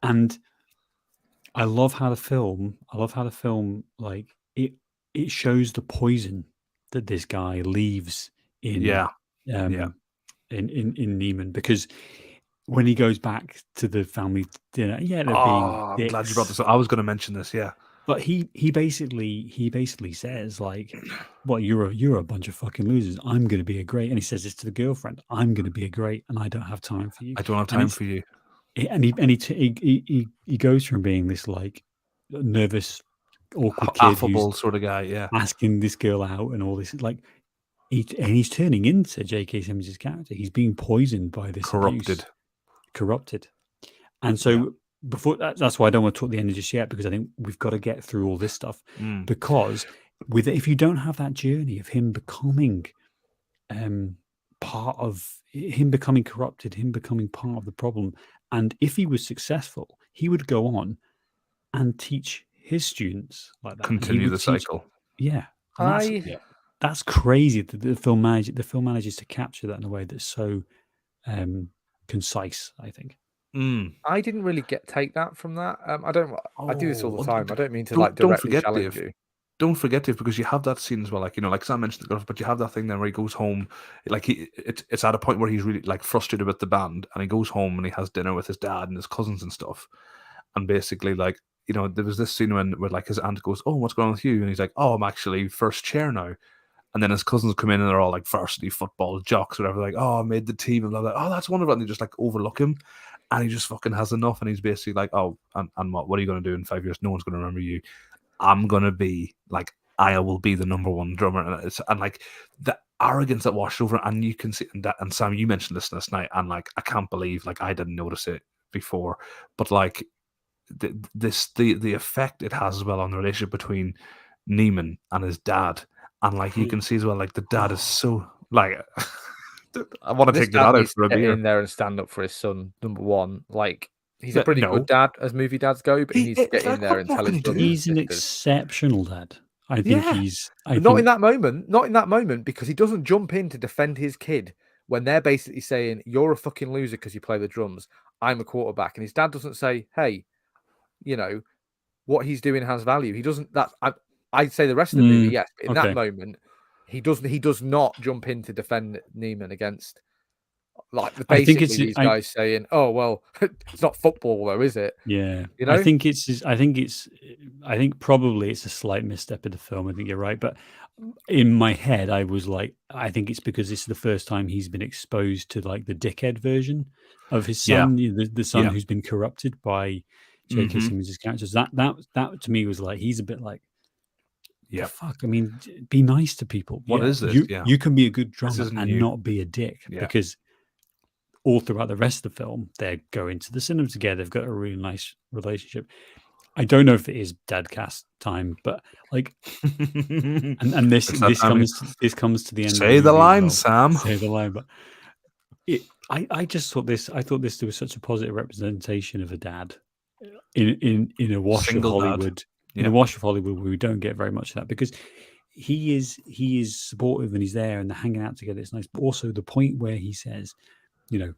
and. I love how the film like it shows the poison that this guy leaves in Neiman, because when he goes back to the family dinner, they're being I'm glad you brought this up. I was going to mention this, but he basically says like, "Well, you're a bunch of fucking losers. I'm going to be a great," and he says this to the girlfriend, "I'm going to be a great, and I don't have time for you. I don't have time for you." And he goes from being this like nervous, awkward kid, affable sort of guy, asking this girl out and all this, like he's turning into J.K. Simmons' character. He's being poisoned by this corrupted, and so before that's why I don't want to talk the end just yet, because I think we've got to get through all this stuff because if you don't have that journey of him becoming part of him becoming corrupted, him becoming part of the problem. And if he was successful, he would go on and teach his students like that. Continue the cycle. Yeah. That's crazy that the film manages to capture that in a way that's so concise, I think. I didn't really take that from that. I do this all the time. I don't mean to directly challenge you. Don't forget it, because you have that scene as well, like Sam mentioned the girls, but you have that thing then where he goes home, like it's at a point where he's really like frustrated with the band, and he goes home and he has dinner with his dad and his cousins and stuff, and basically like there was this scene where like his aunt goes, "Oh, what's going on with you?" And he's like, "Oh, I'm actually first chair now." And then his cousins come in and they're all like varsity football jocks or whatever, like, "Oh, I made the team," and blah, blah. "Oh, that's wonderful," and they just like overlook him, and he just fucking has enough, and he's basically like, "Oh, and what are you going to do in 5 years? No one's going to remember you. I'm gonna be like, I will be the number one drummer," and like the arrogance that washed over, and you can see that. And Sam, you mentioned this last night, and like I can't believe like I didn't notice it before, but like the effect it has as well on the relationship between Neiman and his dad, and like you can see as well, like the dad is so like. I want to take the dad out for a beer. In there and stand up for his son. Number one, like. He's a pretty good dad, as movie dads go, but he needs to get in there and tell his brother. He's an exceptional dad. I think not in that moment, because he doesn't jump in to defend his kid when they're basically saying, you're a fucking loser because you play the drums. I'm a quarterback. And his dad doesn't say, hey, you know, what he's doing has value. He doesn't, I'd say the rest of the movie, yes. But in that moment, he does not jump in to defend Neiman against, like, basically these guys saying, oh, well, it's not football though, is it? Yeah. You know? I think probably it's a slight misstep in the film. I think you're right. But in my head, I was like, I think it's because this is the first time he's been exposed to like the dickhead version of his son, the son who's been corrupted by J.K. Simmons' characters. That to me was like, he's a bit like, the fuck. I mean, be nice to people. What is this? You can be a good drummer and not be a dick, because all throughout the rest of the film, they're going to the cinema together. They've got a really nice relationship. I don't know if it is dadcast time, but like, and this comes to the end. Say the line, Sam. Say the line, but I just thought this. I thought this was such a positive representation of a dad in a wash of Hollywood. In a wash of Hollywood, where we don't get very much of that, because he is supportive and he's there and they're hanging out together. It's nice, but also the point where he says, you know,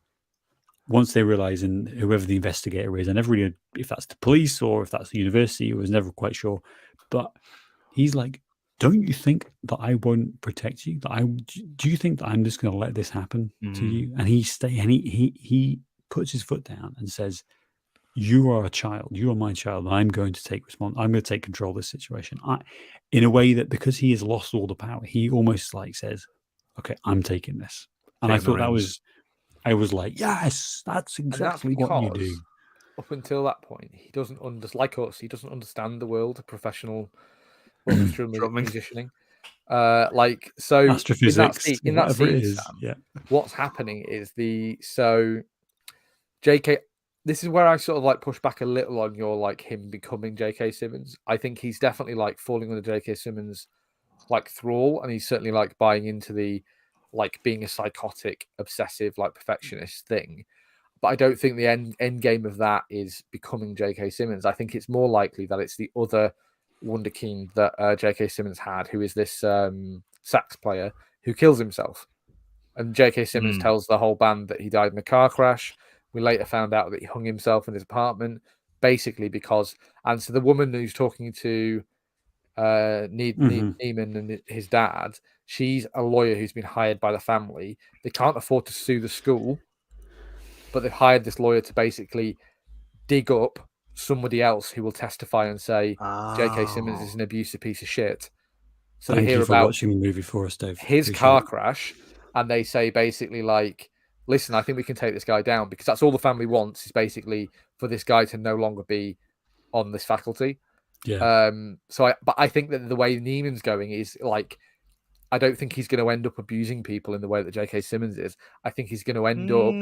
once they realize, and whoever the investigator is, I never really, if that's the police or if that's the university, I was never quite sure. But he's like, don't you think that I won't protect you? Do you think that I'm just going to let this happen to you? And he puts his foot down and says, you are a child. You are my child. And I'm going to take I'm going to take control of this situation. In a way that, because he has lost all the power, he almost like says, okay, I'm taking this. And I thought I was like, yes, that's exactly what you do. Up until that point, he doesn't like us. He doesn't understand the world of professional orchestra musicianing. So astrophysics, in that scene, Sam, what's happening is JK. This is where I sort of like push back a little on your like him becoming J.K. Simmons. I think he's definitely like falling under J.K. Simmons like thrall, and he's certainly like buying into the like being a psychotic, obsessive, like perfectionist thing. But I don't think the end game of that is becoming J.K. Simmons. I think it's more likely that it's the other wunderkind that J.K. Simmons had, who is this sax player who kills himself. And J.K. Simmons tells the whole band that he died in a car crash. We later found out that he hung himself in his apartment, basically because... And so the woman who's talking to Neiman and his dad, she's a lawyer who's been hired by the family. They can't afford to sue the school, but they've hired this lawyer to basically dig up somebody else who will testify and say J.K. Simmons is an abusive piece of shit. So Thank they hear you for about watching the movie for us, Dave. His car crash, and they say basically like, listen, I think we can take this guy down, because that's all the family wants, is basically for this guy to no longer be on this faculty. Yeah. But I think that the way Neiman's going is like, I don't think he's going to end up abusing people in the way that J.K. Simmons is. I think he's going to end up.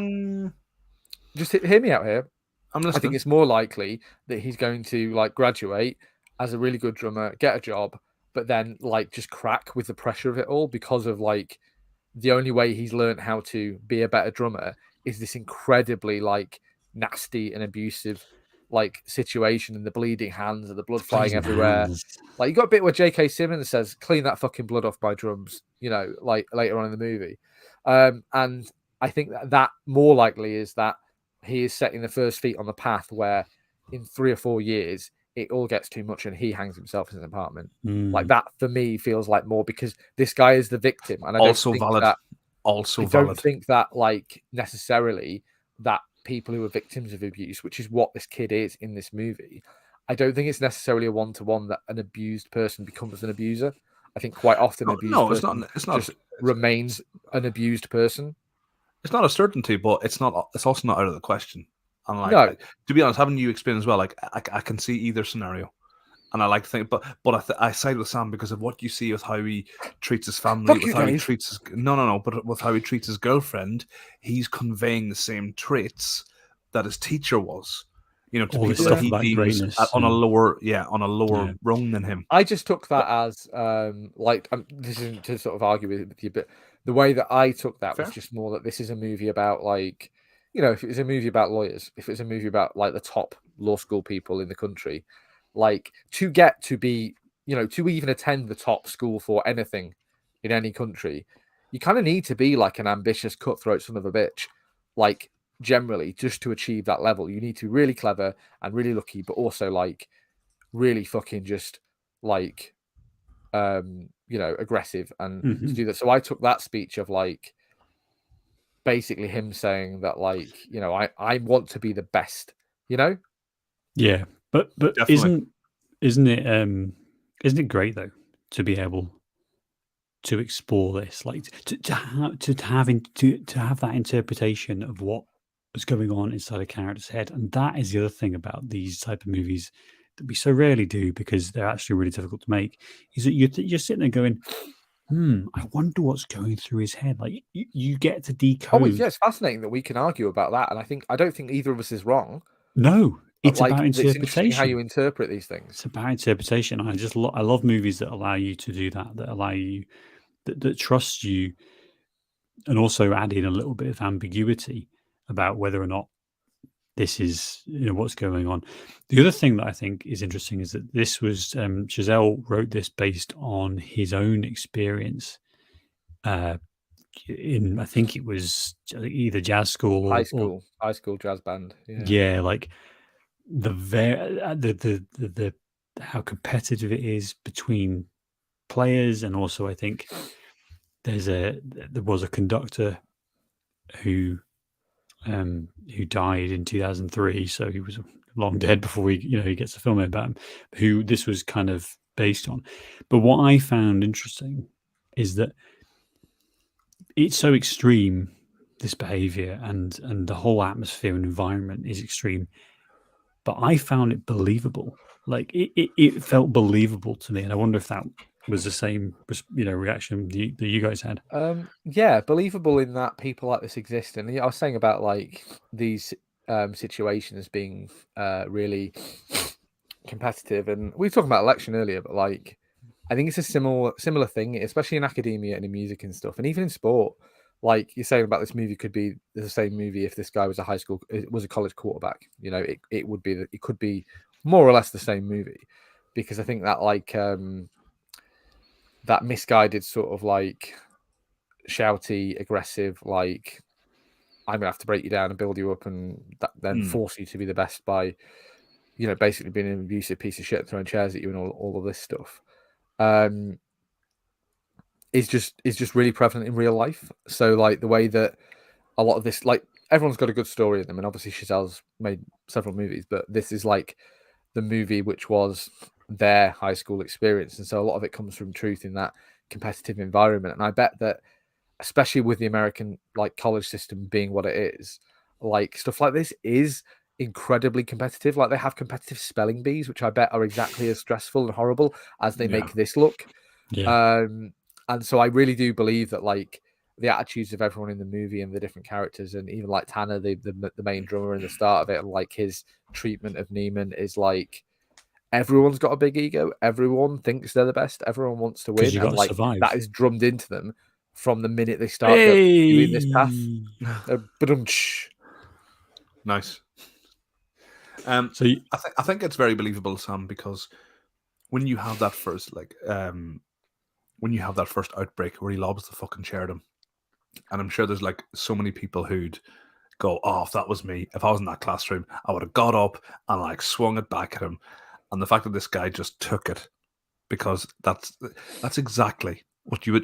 Just hear me out here. I think it's more likely that he's going to like graduate as a really good drummer, get a job, but then like just crack with the pressure of it all, because of like the only way he's learned how to be a better drummer is this incredibly like nasty and abusive like situation, and the bleeding hands and the blood flying everywhere. Like, you got a bit where J.K. Simmons says, clean that fucking blood off my drums, you know, like later on in the movie. And I think that more likely is that he is setting the first feet on the path where in 3 or 4 years it all gets too much and he hangs himself in his apartment. Like, that for me feels like more, because this guy is the victim, and I don't think that like necessarily that people who are victims of abuse, which is what this kid is in this movie, I don't think it's necessarily a one-to-one that an abused person becomes an abuser. I think quite often it's not remains an abused person. It's not a certainty, but it's also not out of the question. And like, to be honest, having you explain as well, like I can see either scenario, and I like to think, but I side with Sam because of what you see with how he treats his family, with how he treats his but with how he treats his girlfriend, he's conveying the same traits that his teacher was, you know, to people that he deems on a lower rung than him. I just took that as this isn't to sort of argue with you, but the way that I took that was just more that this is a movie about, like, you know, if it was a movie about lawyers, if it was a movie about like the top law school people in the country, like, to get to be to even attend the top school for anything in any country, you kind of need to be like an ambitious, cutthroat son of a bitch, like generally, just to achieve that level. You need to be really clever and really lucky, but also like really fucking just like aggressive and to do that. So I took that speech of like basically him saying that like, I want to be the best, Yeah, but Definitely. isn't it great though to be able to explore this, like to have that interpretation of what was going on inside a character's head? And that is the other thing about these type of movies that we so rarely do, because they're actually really difficult to make, is that you're sitting there going, I wonder what's going through his head. Like you get to decode. Oh, yeah, it's fascinating that we can argue about that, and I don't think either of us is wrong. No, it's like, about interpretation. It's interesting how you interpret these things. It's about interpretation. I love movies that allow you to do that. That allow you that trust you, and also add in a little bit of ambiguity about whether or not this is what's going on. The other thing that I think is interesting is that this was Chazelle wrote this based on his own experience in, I think it was either jazz school or high school jazz band. Yeah, like the how competitive it is between players, and also I think there was a conductor who died in 2003, so he was long dead before he gets the film about him, who this was kind of based on. But what I found interesting is that it's so extreme, this behavior, and the whole atmosphere and environment is extreme, but I found it believable. Like it felt believable to me, and I wonder if that was the same reaction that you guys had. Yeah, believable in that people like this exist. And I was saying about like these situations being really competitive, and we were talking about election earlier, but like I think it's a similar thing, especially in academia and in music and stuff, and even in sport. Like you're saying about this movie could be the same movie if this guy was a college quarterback. It would be it could be more or less the same movie, because I think that like that misguided sort of like shouty, aggressive, like I'm gonna have to break you down and build you up, and then force you to be the best by, basically being an abusive piece of shit and throwing chairs at you and all of this stuff. Is just really prevalent in real life. So like the way that a lot of this, like everyone's got a good story in them, and obviously Chazelle's made several movies, but this is like the movie which was their high school experience, and so a lot of it comes from truth in that competitive environment. And I bet that, especially with the American like college system being what it is, like stuff like this is incredibly competitive. Like they have competitive spelling bees, which I bet are exactly as stressful and horrible as they make this look. Yeah. And so I really do believe that like the attitudes of everyone in the movie and the different characters, and even like Tanner, the main drummer in the start of it, and like his treatment of Neiman is like everyone's got a big ego. Everyone thinks they're the best. Everyone wants to win, and like survive. that is drummed into them from the minute they start doing this path. Nice. So I think it's very believable, Sam, because when you have that first outbreak where he lobs the fucking chair at him, and I'm sure there's like so many people who'd go, "Oh, if that was me, if I was in that classroom, I would have got up and like swung it back at him." And the fact that this guy just took it, because that's exactly what you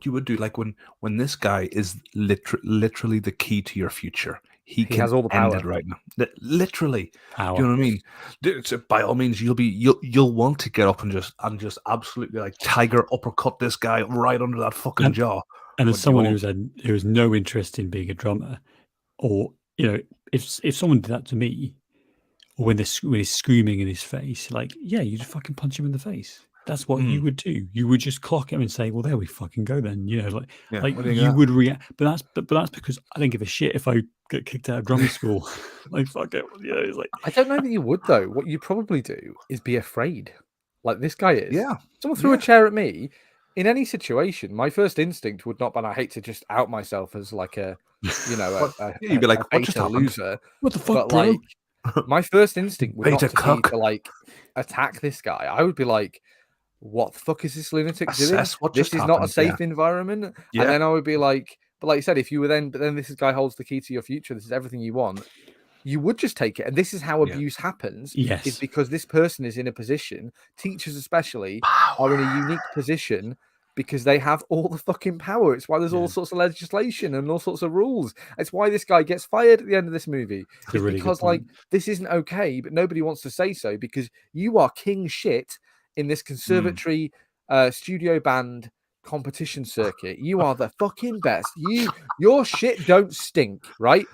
would do. Like when this guy is literally the key to your future. He can has all the power right now. Literally, power. Do you know what I mean? By all means, you'll want to get up and just absolutely like tiger uppercut this guy right under that fucking jaw. And as someone who has no interest in being a drummer, or if someone did that to me, or when he's screaming in his face, like, yeah, you just fucking punch him in the face. That's what you would do. You would just clock him and say, "Well, there we fucking go then." Like you would react. But that's because I don't give a shit if I get kicked out of drumming school. Like fuck it. It's like I don't know that you would though. What you probably do is be afraid, like this guy is. Yeah. Someone threw a chair at me. In any situation, my first instinct would not be, I hate to just out myself as like a, you'd be like, what just happened? Loser. What the fuck, but bro? Like, my first instinct would not be to like attack this guy. I would be like, what the fuck is this lunatic Assess doing? what This just is not a happened, safe environment. Yeah. And then I would be like, but like you said, if you were but then this guy holds the key to your future. This is everything you want. You would just take it. And this is how abuse happens. Yes. Is because this person is in a position, teachers especially, are in a unique position because they have all the fucking power. It's why there's all sorts of legislation and all sorts of rules. It's why this guy gets fired at the end of this movie. It's really because like this isn't okay, but nobody wants to say so because you are king shit in this conservatory studio band competition circuit. You are the fucking best. Your shit don't stink, right?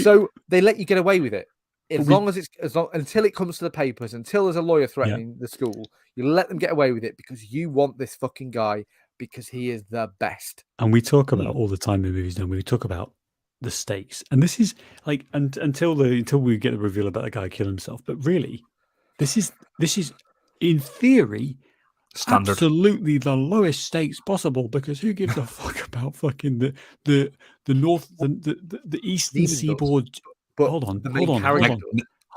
So they let you get away with it. Until it comes to the papers, until there's a lawyer threatening the school, you let them get away with it because you want this fucking guy because he is the best. And we talk about all the time in movies, don't we? We talk about the stakes, and this is like until we get the reveal about the guy killing himself. But really, this is in theory standard. Absolutely the lowest stakes possible because who gives a fuck about fucking the north the eastern Demon seaboard. But hold on.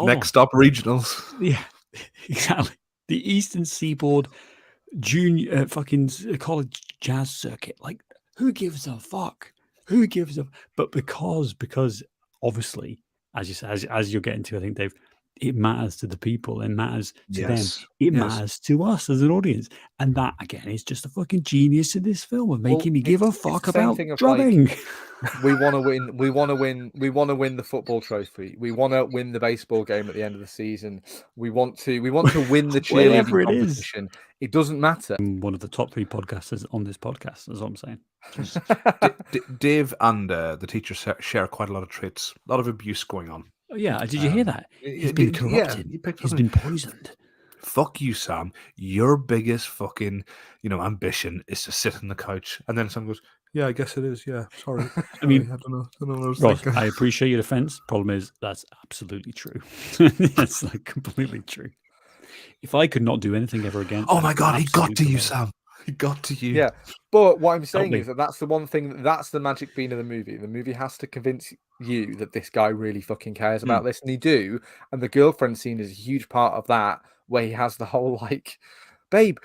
Next stop regionals. Yeah, exactly. The eastern seaboard junior fucking college jazz circuit. Like, who gives a fuck? Who gives a? But because obviously, as you say, as you're getting to, I think, Dave, it matters to the people. It matters to them. It matters to us as an audience. And that, again, is just a fucking genius of this film of making me give a fuck about drumming. Like, we want to win. We want to win. We want to win the football trophy. We want to win the baseball game at the end of the season. We want to win the cheerleading competition. It doesn't matter. I'm one of the top 3 podcasters on this podcast, is what I'm saying. Dave and the teacher share quite a lot of traits, a lot of abuse going on. Yeah, did you hear that? He's been corrupted. He's been poisoned. Fuck you, Sam. Your biggest fucking, ambition is to sit on the couch. And then someone goes, yeah, I guess it is. Yeah, sorry. I mean, I don't know what I was Ross, thinking. I appreciate your defense. Problem is, that's absolutely true. That's like completely true. If I could not do anything ever again. Oh my God, he got to you, Sam. He got to you. Yeah. But what I'm saying is that's the one thing, that's the magic bean of the movie. The movie has to convince you that this guy really fucking cares about this, and he do. And the girlfriend scene is a huge part of that, where he has the whole like, babe,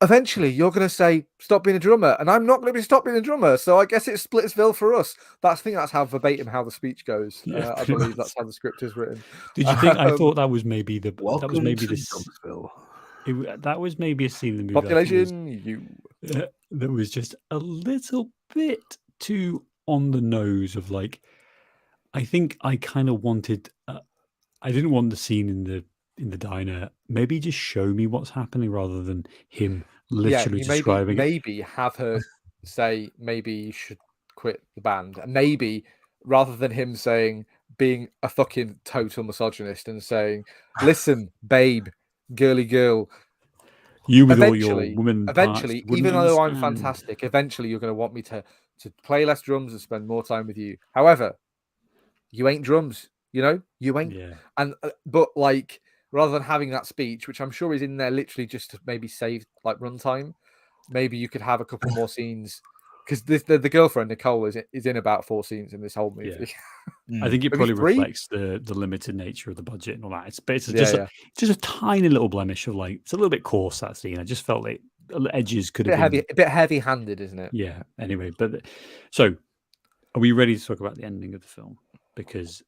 eventually you're going to say, stop being a drummer, and I'm not going to be stop being a drummer, so I guess it's Splitsville for us. I think that's how verbatim how the speech goes. Yeah, I believe that's how the script is written. Did you think, I thought that was maybe the, that was maybe a scene in the movie. Population, that was just a little bit too on the nose of like, I think I kind of wanted, I didn't want the scene in the diner. Maybe just show me what's happening rather than him literally describing it. Maybe have her say, maybe you should quit the band. And maybe rather than him saying, being a fucking total misogynist and saying, listen, babe, girly girl, you with all your women eventually, parts, even though I'm fantastic, eventually you're going to want me to play less drums and spend more time with you. However, you ain't drums, you ain't. Yeah. And but like, rather than having that speech, which I'm sure is in there literally just to maybe save like runtime, maybe you could have a couple more scenes, because the girlfriend Nicole is in about 4 scenes in this whole movie. I think it probably reflects the limited nature of the budget and all that. It's just a tiny little blemish of like, it's a little bit coarse, that scene. I just felt like edges could have been a bit heavy-handed, isn't it? Yeah. Anyway, but so are we ready to talk about the ending of the film? Because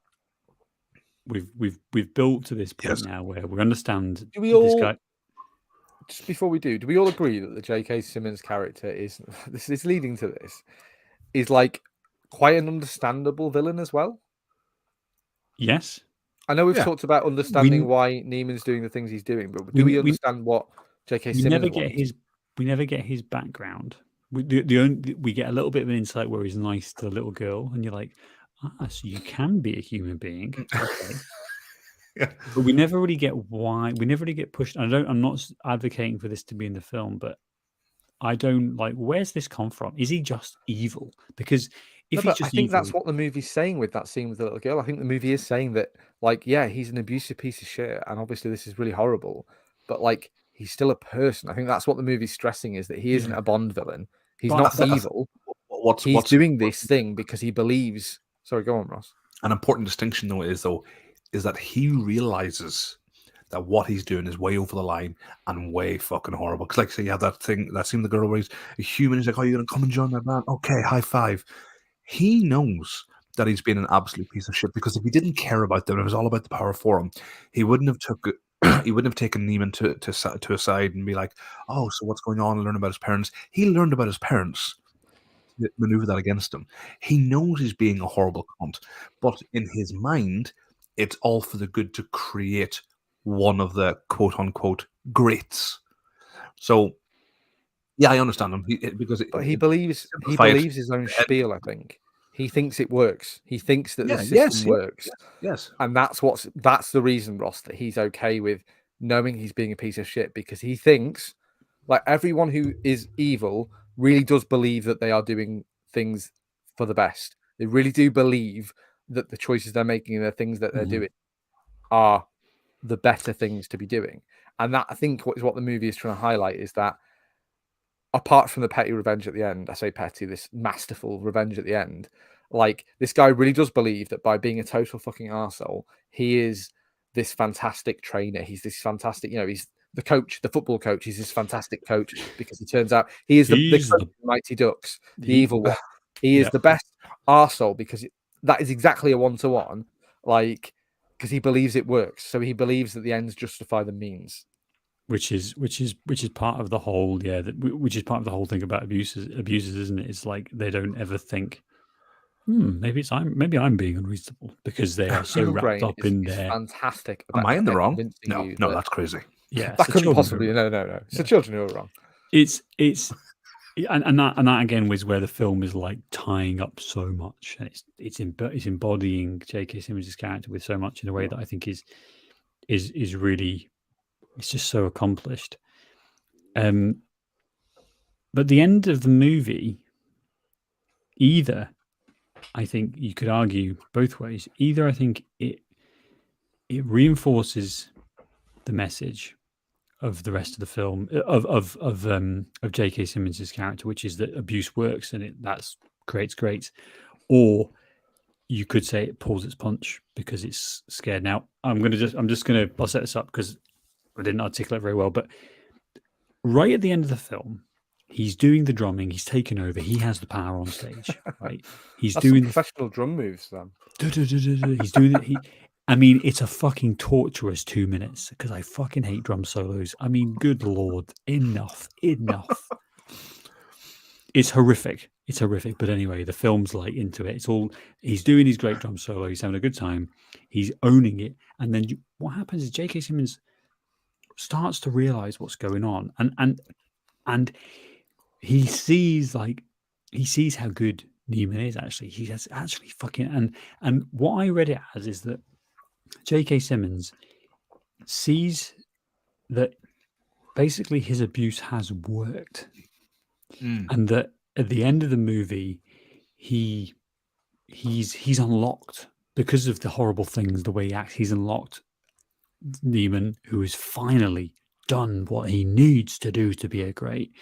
we've built to this point now where we understand this guy. Just before we do we all agree that the J.K. Simmons character is leading to this, is like quite an understandable villain as well? Yes. I know we've talked about understanding why Neiman's doing the things he's doing, but do we understand what J.K. Simmons wants? We never get his background. We get a little bit of an insight where he's nice to the little girl, and you're like, so you can be a human being. Okay. But we never really get why. We never really get pushed. I'm not advocating for this to be in the film, but I don't like. Where's this come from? Is he just evil? Because if he's just I think evil, that's what the movie's saying with that scene with the little girl. I think the movie is saying that, like, yeah, he's an abusive piece of shit, and obviously this is really horrible, but like, he's still a person. I think that's what the movie's stressing, is that he isn't a Bond villain. He's not evil. He's doing this thing because he believes. Sorry, go on, Ross. An important distinction, though, is that he realizes that what he's doing is way over the line and way fucking horrible. Because, like, say, yeah, that scene, the girl where he's a human, he's like, "Oh, you're gonna come and join my band? Okay, high five." He knows that he's been an absolute piece of shit, because if he didn't care about them, it was all about the power for him, he wouldn't have taken Neiman to a side and be like, "Oh, so what's going on?" and learn about his parents. He learned about his parents to maneuver that against him. He knows he's being a horrible cunt, but in his mind, it's all for the good to create one of the quote unquote greats. So, yeah, I understand him but he believes his own spiel. I think he thinks it works. He thinks that the system works. Yes, and that's the reason, Ross, that he's okay with knowing he's being a piece of shit, because he thinks, like, everyone who is evil really does believe that they are doing things for the best. They really do believe that the choices they're making and the things that they're doing are the better things to be doing. And that, I think, is what the movie is trying to highlight, is that apart from the petty revenge at the end, I say petty, this masterful revenge at the end, like, this guy really does believe that by being a total fucking arsehole, he is this fantastic trainer. He's this fantastic, he's the coach, the football coach. He's this fantastic coach, because he turns out he is the coach of the Mighty Ducks, the evil one. He is the best arsehole, because that is exactly a one-to-one, like, because he believes it works. So he believes that the ends justify the means. Which is part of the whole, which is part of the whole thing about abusers, isn't it? It's like they don't ever think, maybe I'm being unreasonable, because they are so wrapped up in their. Fantastic. Am I in the wrong? No, that's crazy. Yeah, that couldn't possibly. No. It's the children who are wrong. It's and that again was where the film is like tying up so much, and it's embodying J.K. Simmons' character with so much in a way that I think is really, it's just so accomplished. But the end of the movie, either, I think you could argue both ways. Either I think it reinforces the message of the rest of the film, of J.K. Simmons' character, which is that abuse works and that's creates greats, or you could say it pulls its punch because it's scared. Now I'll set this up because I didn't articulate very well, but right at the end of the film, he's doing the drumming. He's taken over. He has the power on stage. Right? He's doing professional drum moves. Then he's doing it. I mean, it's a fucking torturous 2 minutes, because I fucking hate drum solos. I mean, good Lord, enough. It's horrific. But anyway, the film's like into it. It's all, he's doing his great drum solo. He's having a good time. He's owning it. And then what happens is J.K. Simmons starts to realize what's going on, and he sees how good Neiman is. Actually, he has actually fucking and what I read it as is that J.K. Simmons sees that basically his abuse has worked, and that at the end of the movie, he's unlocked, because of the horrible things, the way he acts. He's unlocked Neiman, who has finally done what he needs to do to be a great.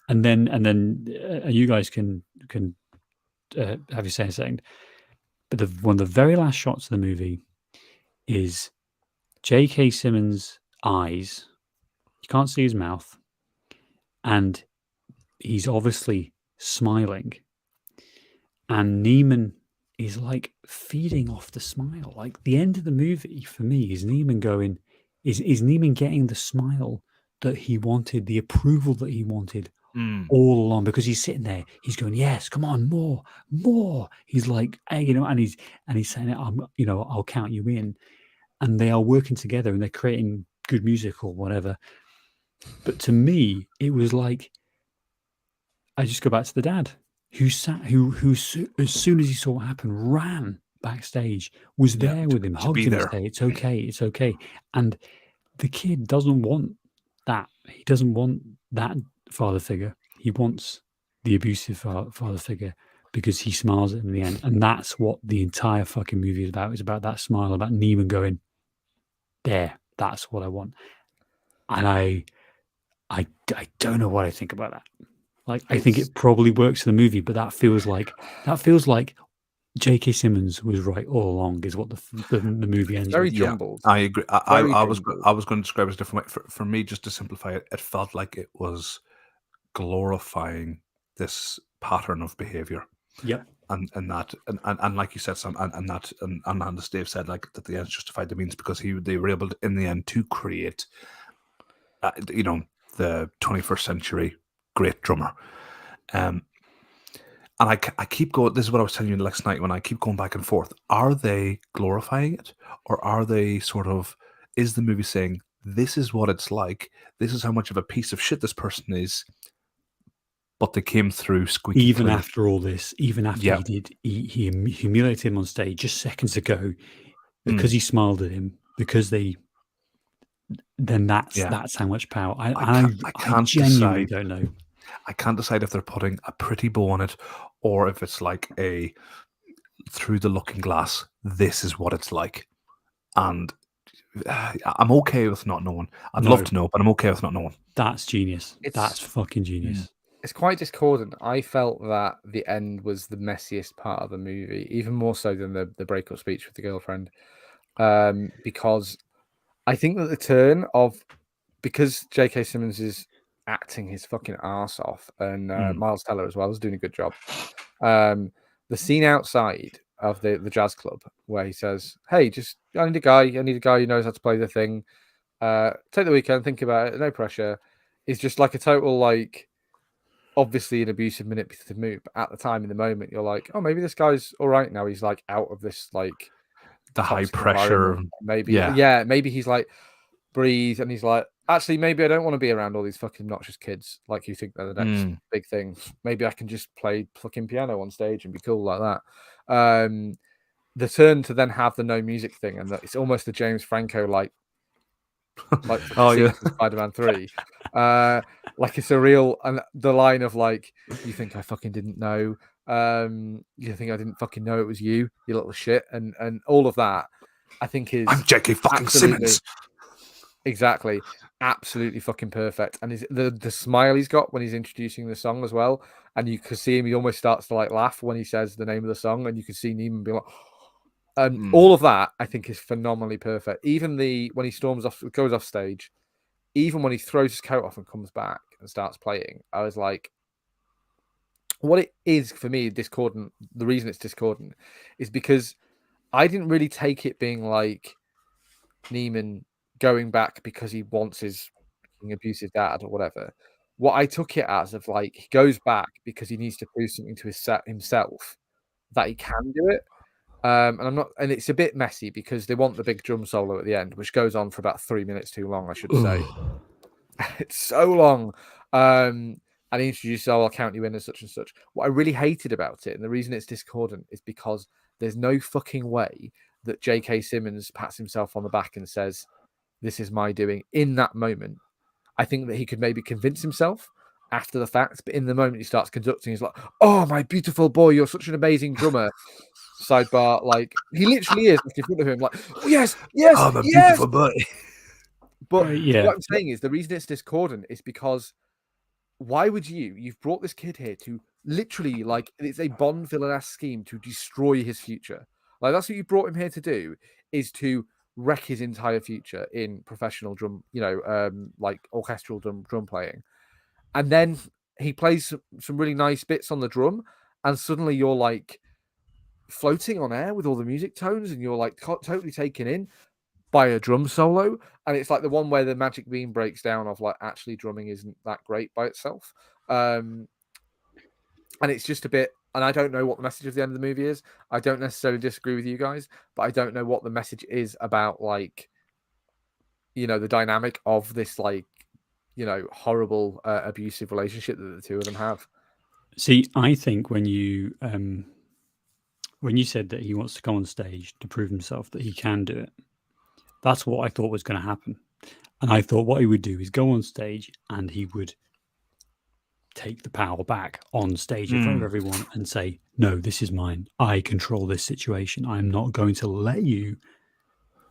And then you guys can have your say in a second. But one of the very last shots of the movie is J.K. Simmons' eyes. You can't see his mouth, and he's obviously smiling. And Neiman is like feeding off the smile. Like, the end of the movie for me is Neiman going, is Neiman getting the smile that he wanted, the approval that he wanted all along, because he's sitting there, he's going, yes, come on, more. He's like, hey, and he's saying, I'll count you in. And they are working together and they're creating good music or whatever. But to me, it was like, I just go back to the dad who as soon as he saw what happened, ran backstage, was there with him, hugged him, and said, it's okay. And the kid doesn't want that. He doesn't want that father figure. He wants the abusive father figure, because he smiles at him in the end. And that's what the entire fucking movie is about. It's about that smile, about Neiman going, there, that's what I want. And I don't know what I think about that. Like, I think it probably works for the movie, but that feels like J.K. Simmons was right all along, is what the movie ends very with. jumbled. I agree. I was going to describe it a different way. For me, just to simplify it, it felt like it was glorifying this pattern of behavior. Yep. And like you said, Sam, and as Dave said, like that the ends justified the means, because they were able to, in the end, to create, the 21st century great drummer. And I keep going. This is what I was telling you last night when I keep going back and forth. Are they glorifying it, or are they sort of? Is the movie saying this is what it's like? This is how much of a piece of shit this person is. But they came through squeaky even clean. After all this, even after he humiliated him on stage just seconds ago, because he smiled at him, because that's how much power. I genuinely don't know. I can't decide if they're putting a pretty bow on it, or if it's like a through the looking glass. This is what it's like, and I'm okay with not knowing. I'd love to know, but I'm okay with not knowing. That's genius. That's fucking genius. It's quite discordant. I felt that the end was the messiest part of the movie, even more so than the breakup speech with the girlfriend, because I think that the turn of, because J.K. Simmons is acting his fucking arse off, and Miles Teller as well is doing a good job. The scene outside of the jazz club where he says, "Hey, I need a guy who knows how to play the thing. Take the weekend, think about it, no pressure." Is just like a total, like, obviously an abusive, manipulative move. But at the time, in the moment, you're like, "Oh, maybe this guy's all right now. He's like out of this, like, the high pressure. Maybe, maybe he's like breathe, and he's like, actually, maybe I don't want to be around all these fucking obnoxious kids like you think they're the next big thing. Maybe I can just play fucking piano on stage and be cool like that." The turn to then have the no music thing, and it's almost the James Franco like Spider-Man 3. Like, it's a real, and the line of like, "You think I fucking didn't know? You think I didn't fucking know it was you little shit," and all of that, I think is I'm J.K. fucking Simmons. Exactly, absolutely fucking perfect. And the smile he's got when he's introducing the song as well, and you can see him, he almost starts to like laugh when he says the name of the song, and you can see Neiman be like, all of that I think is phenomenally perfect. Even when he goes off stage, even when he throws his coat off and comes back and starts playing, I was like, what it is for me discordant, the reason it's discordant is because I didn't really take it being like Neiman going back because he wants his abusive dad or whatever. What I took it as of like, he goes back because he needs to prove something to himself that he can do it. And it's a bit messy because they want the big drum solo at the end, which goes on for about 3 minutes too long, I should say. It's so long. And he introduces, "Oh, I'll count you in as such and such." What I really hated about it, and the reason it's discordant, is because there's no fucking way that J.K. Simmons pats himself on the back and says, "This is my doing," in that moment. I think that he could maybe convince himself after the fact, but in the moment he starts conducting, he's like, "Oh, my beautiful boy, you're such an amazing drummer." Sidebar, like, he literally is in front of him, like, "Oh, yes, oh, my beautiful boy." But what I'm saying is, the reason it's discordant is because why would you've brought this kid here to literally, like, it's a Bond villain-esque scheme to destroy his future. Like, that's what you brought him here to do, is to wreck his entire future in professional drum, like orchestral drum playing. And then he plays some really nice bits on the drum, and suddenly you're like floating on air with all the music tones, and you're like totally taken in by a drum solo. And it's like the one where the magic beam breaks down of like, actually drumming isn't that great by itself. And it's just a bit, and I don't know what the message of the end of the movie is. I don't necessarily disagree with you guys, but I don't know what the message is about, like, the dynamic of this, like, horrible abusive relationship that the two of them have. See, I think when you said that he wants to come on stage to prove himself that he can do it, that's what I thought was going to happen. And I thought what he would do is go on stage and he would take the power back on stage in front of everyone and say, "No, this is mine. I control this situation. I'm not going to let you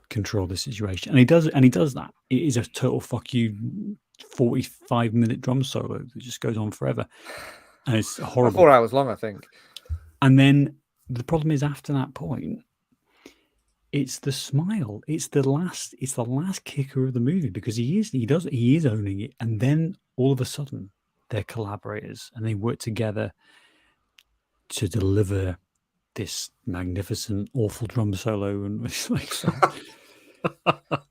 control this situation." And he does that. It is a total fuck you 45-minute drum solo that just goes on forever. And it's horrible. 4 hours long, I think. And then the problem is after that point, it's the smile. It's the last kicker of the movie because he is owning it, and then all of a sudden they're collaborators and they work together to deliver this magnificent, awful drum solo. And it's like,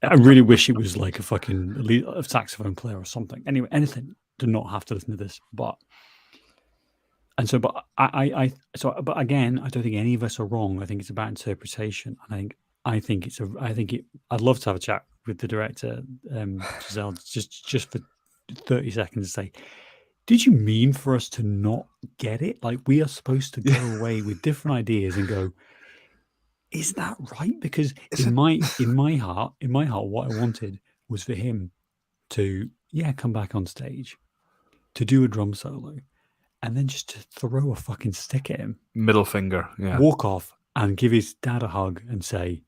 I really wish it was like a saxophone player or something. Anyway, anything to not have to listen to this, but again, I don't think any of us are wrong. I think it's about interpretation. I'd love to have a chat with the director, Giselle, just for 30 seconds to say, did you mean for us to not get it? Like, we are supposed to go away with different ideas and go, is that right? Because in my heart, what I wanted was for him to come back on stage, to do a drum solo, and then just to throw a fucking stick at him, middle finger, walk off, and give his dad a hug and say,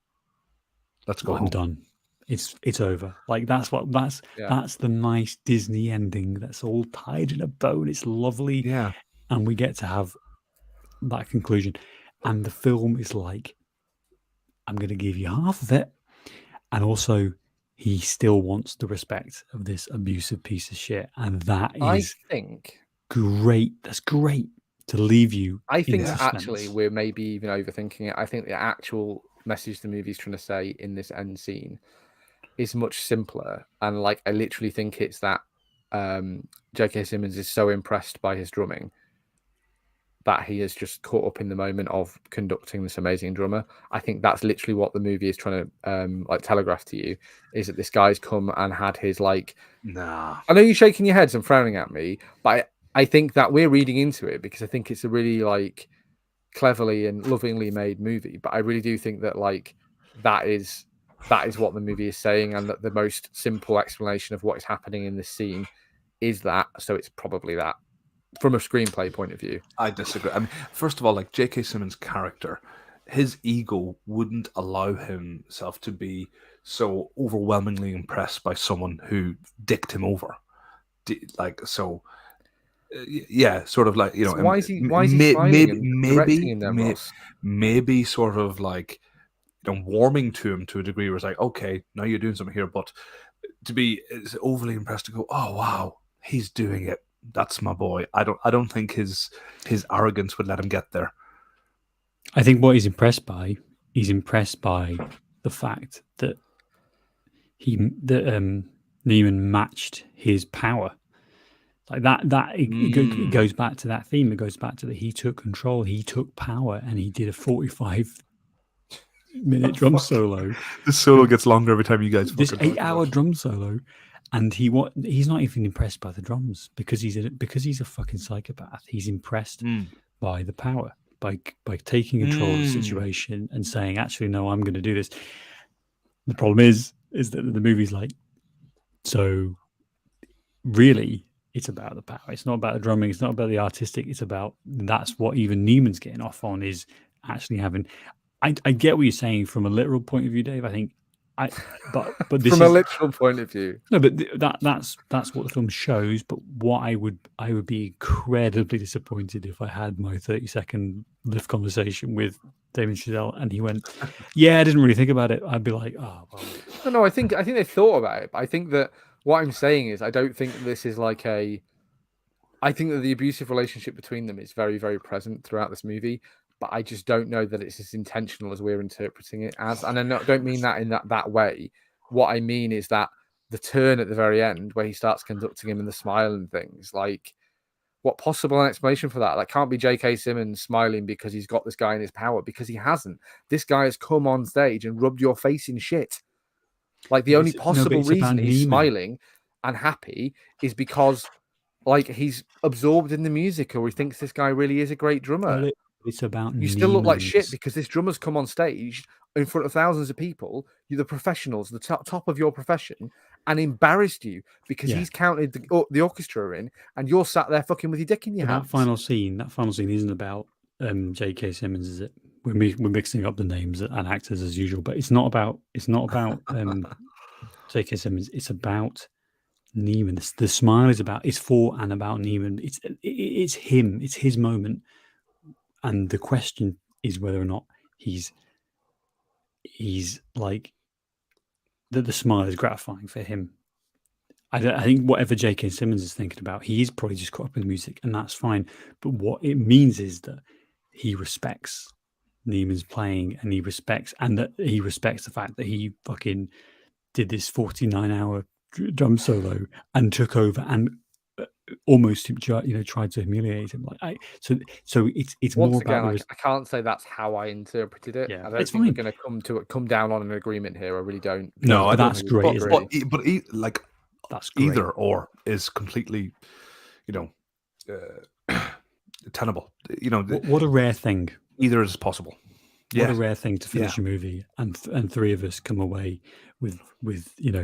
"Let's go. I'm done. It's over." Like that's the nice Disney ending. That's all tied in a bow. It's lovely, and we get to have that conclusion. And the film is like, I'm going to give you half of it, and also he still wants the respect of this abusive piece of shit, and that is, I think, great. That's great to leave you. I think that actually we're maybe even overthinking it. I think the actual message the movie's trying to say in this end scene is much simpler, and like I literally think it's that J.K. Simmons is so impressed by his drumming that he is just caught up in the moment of conducting this amazing drummer. I think that's literally what the movie is trying to like telegraph to you, is that this guy's come and had his like. Nah, I know you're shaking your heads and frowning at me, but I think that we're reading into it because I think it's a really like cleverly and lovingly made movie. But I really do think that like that is what the movie is saying, and that the most simple explanation of what is happening in this scene is that. So it's probably that. From a screenplay point of view, I disagree. I mean, first of all, like J.K. Simmons' character, his ego wouldn't allow himself to be so overwhelmingly impressed by someone who dicked him over. Sort of like, you know. So why is he smiling and directing him then, Ross? Maybe sort of like, you know, warming to him to a degree where it's like, okay, now you're doing something here, but to be overly impressed to go, oh wow, he's doing it. That's my boy. I don't think his arrogance would let him get there. I think what he's impressed by the fact that Neiman matched his power. Like it goes back to that theme. It goes back to that he took control, he took power, and he did a 45-minute drum solo. The solo gets longer every time you guys. This 8-hour drum solo. And he's not even impressed by the drums because he's a fucking psychopath. He's impressed by the power, by taking control of the situation and saying, actually, no, I'm going to do this. The problem is that the movie's like, so really, it's about the power. It's not about the drumming. It's not about the artistic. It's about, that's what even Neiman's getting off on, is actually having. I get what you're saying from a literal point of view, Dave. I think. But this from a literal point of view, no. But that's what the film shows. But what I would be incredibly disappointed if I had my 30-second lift conversation with Damien Chazelle and he went, "Yeah, I didn't really think about it." I'd be like, "Oh, well." No. I think they thought about it. But I think that what I'm saying is, I don't think this is like a. I think that the abusive relationship between them is very, very present throughout this movie. But I just don't know that it's as intentional as we're interpreting it as. And I don't mean that in that way. What I mean is that the turn at the very end where he starts conducting him and the smile and things, like, what possible explanation for that? Like, can't be J.K. Simmons smiling because he's got this guy in his power, because he hasn't. This guy has come on stage and rubbed your face in shit. Like, the only possible reason he's smiling and happy is because, like, he's absorbed in the music, or he thinks this guy really is a great drummer. It's about you still look like shit because this drummer's come on stage in front of thousands of people. You're the professionals, the top of your profession, and embarrassed you because he's counted the orchestra in, and you're sat there fucking with your dick in your hands. That final scene isn't about J.K. Simmons, is it? We're mixing up the names and actors as usual, but it's not about J.K. Simmons. It's about Neiman. The smile is for and about Neiman. It's him. It's his moment. And the question is whether or not he's like that the smile is gratifying for him. I think whatever J.K. Simmons is thinking about, he is probably just caught up in the music, and that's fine. But what it means is that he respects Neiman's playing, and he respects the fact that he fucking did this 49-hour drum solo and took over and almost tried to humiliate him. So it's once more again, about I can't say that's how I interpreted it. Yeah, I don't think we're going to come down on an agreement here. I really don't. No, I don't. That's great. But that's great. Either or is completely, tenable. What a rare thing. Either is possible. What a rare thing to finish a movie, and three of us come away with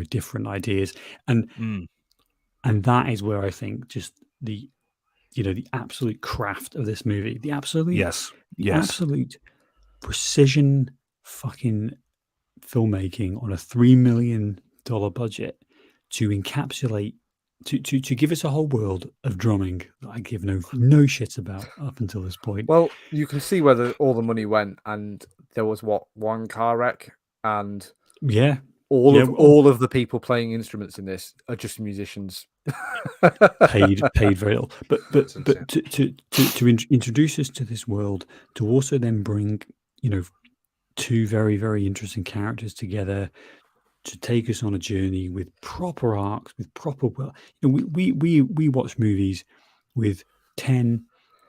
different ideas, and that is where I think just the absolute craft of this movie, the absolute absolute precision fucking filmmaking on a $3 million budget to encapsulate to give us a whole world of drumming that I give no shits about up until this point. Well, you can see where all the money went, and there was one car wreck, and all of the people playing instruments in this are just musicians. paid very little, but to introduce us to this world, to also then bring two very, very interesting characters together, to take us on a journey with proper arcs, with proper we watch movies with 10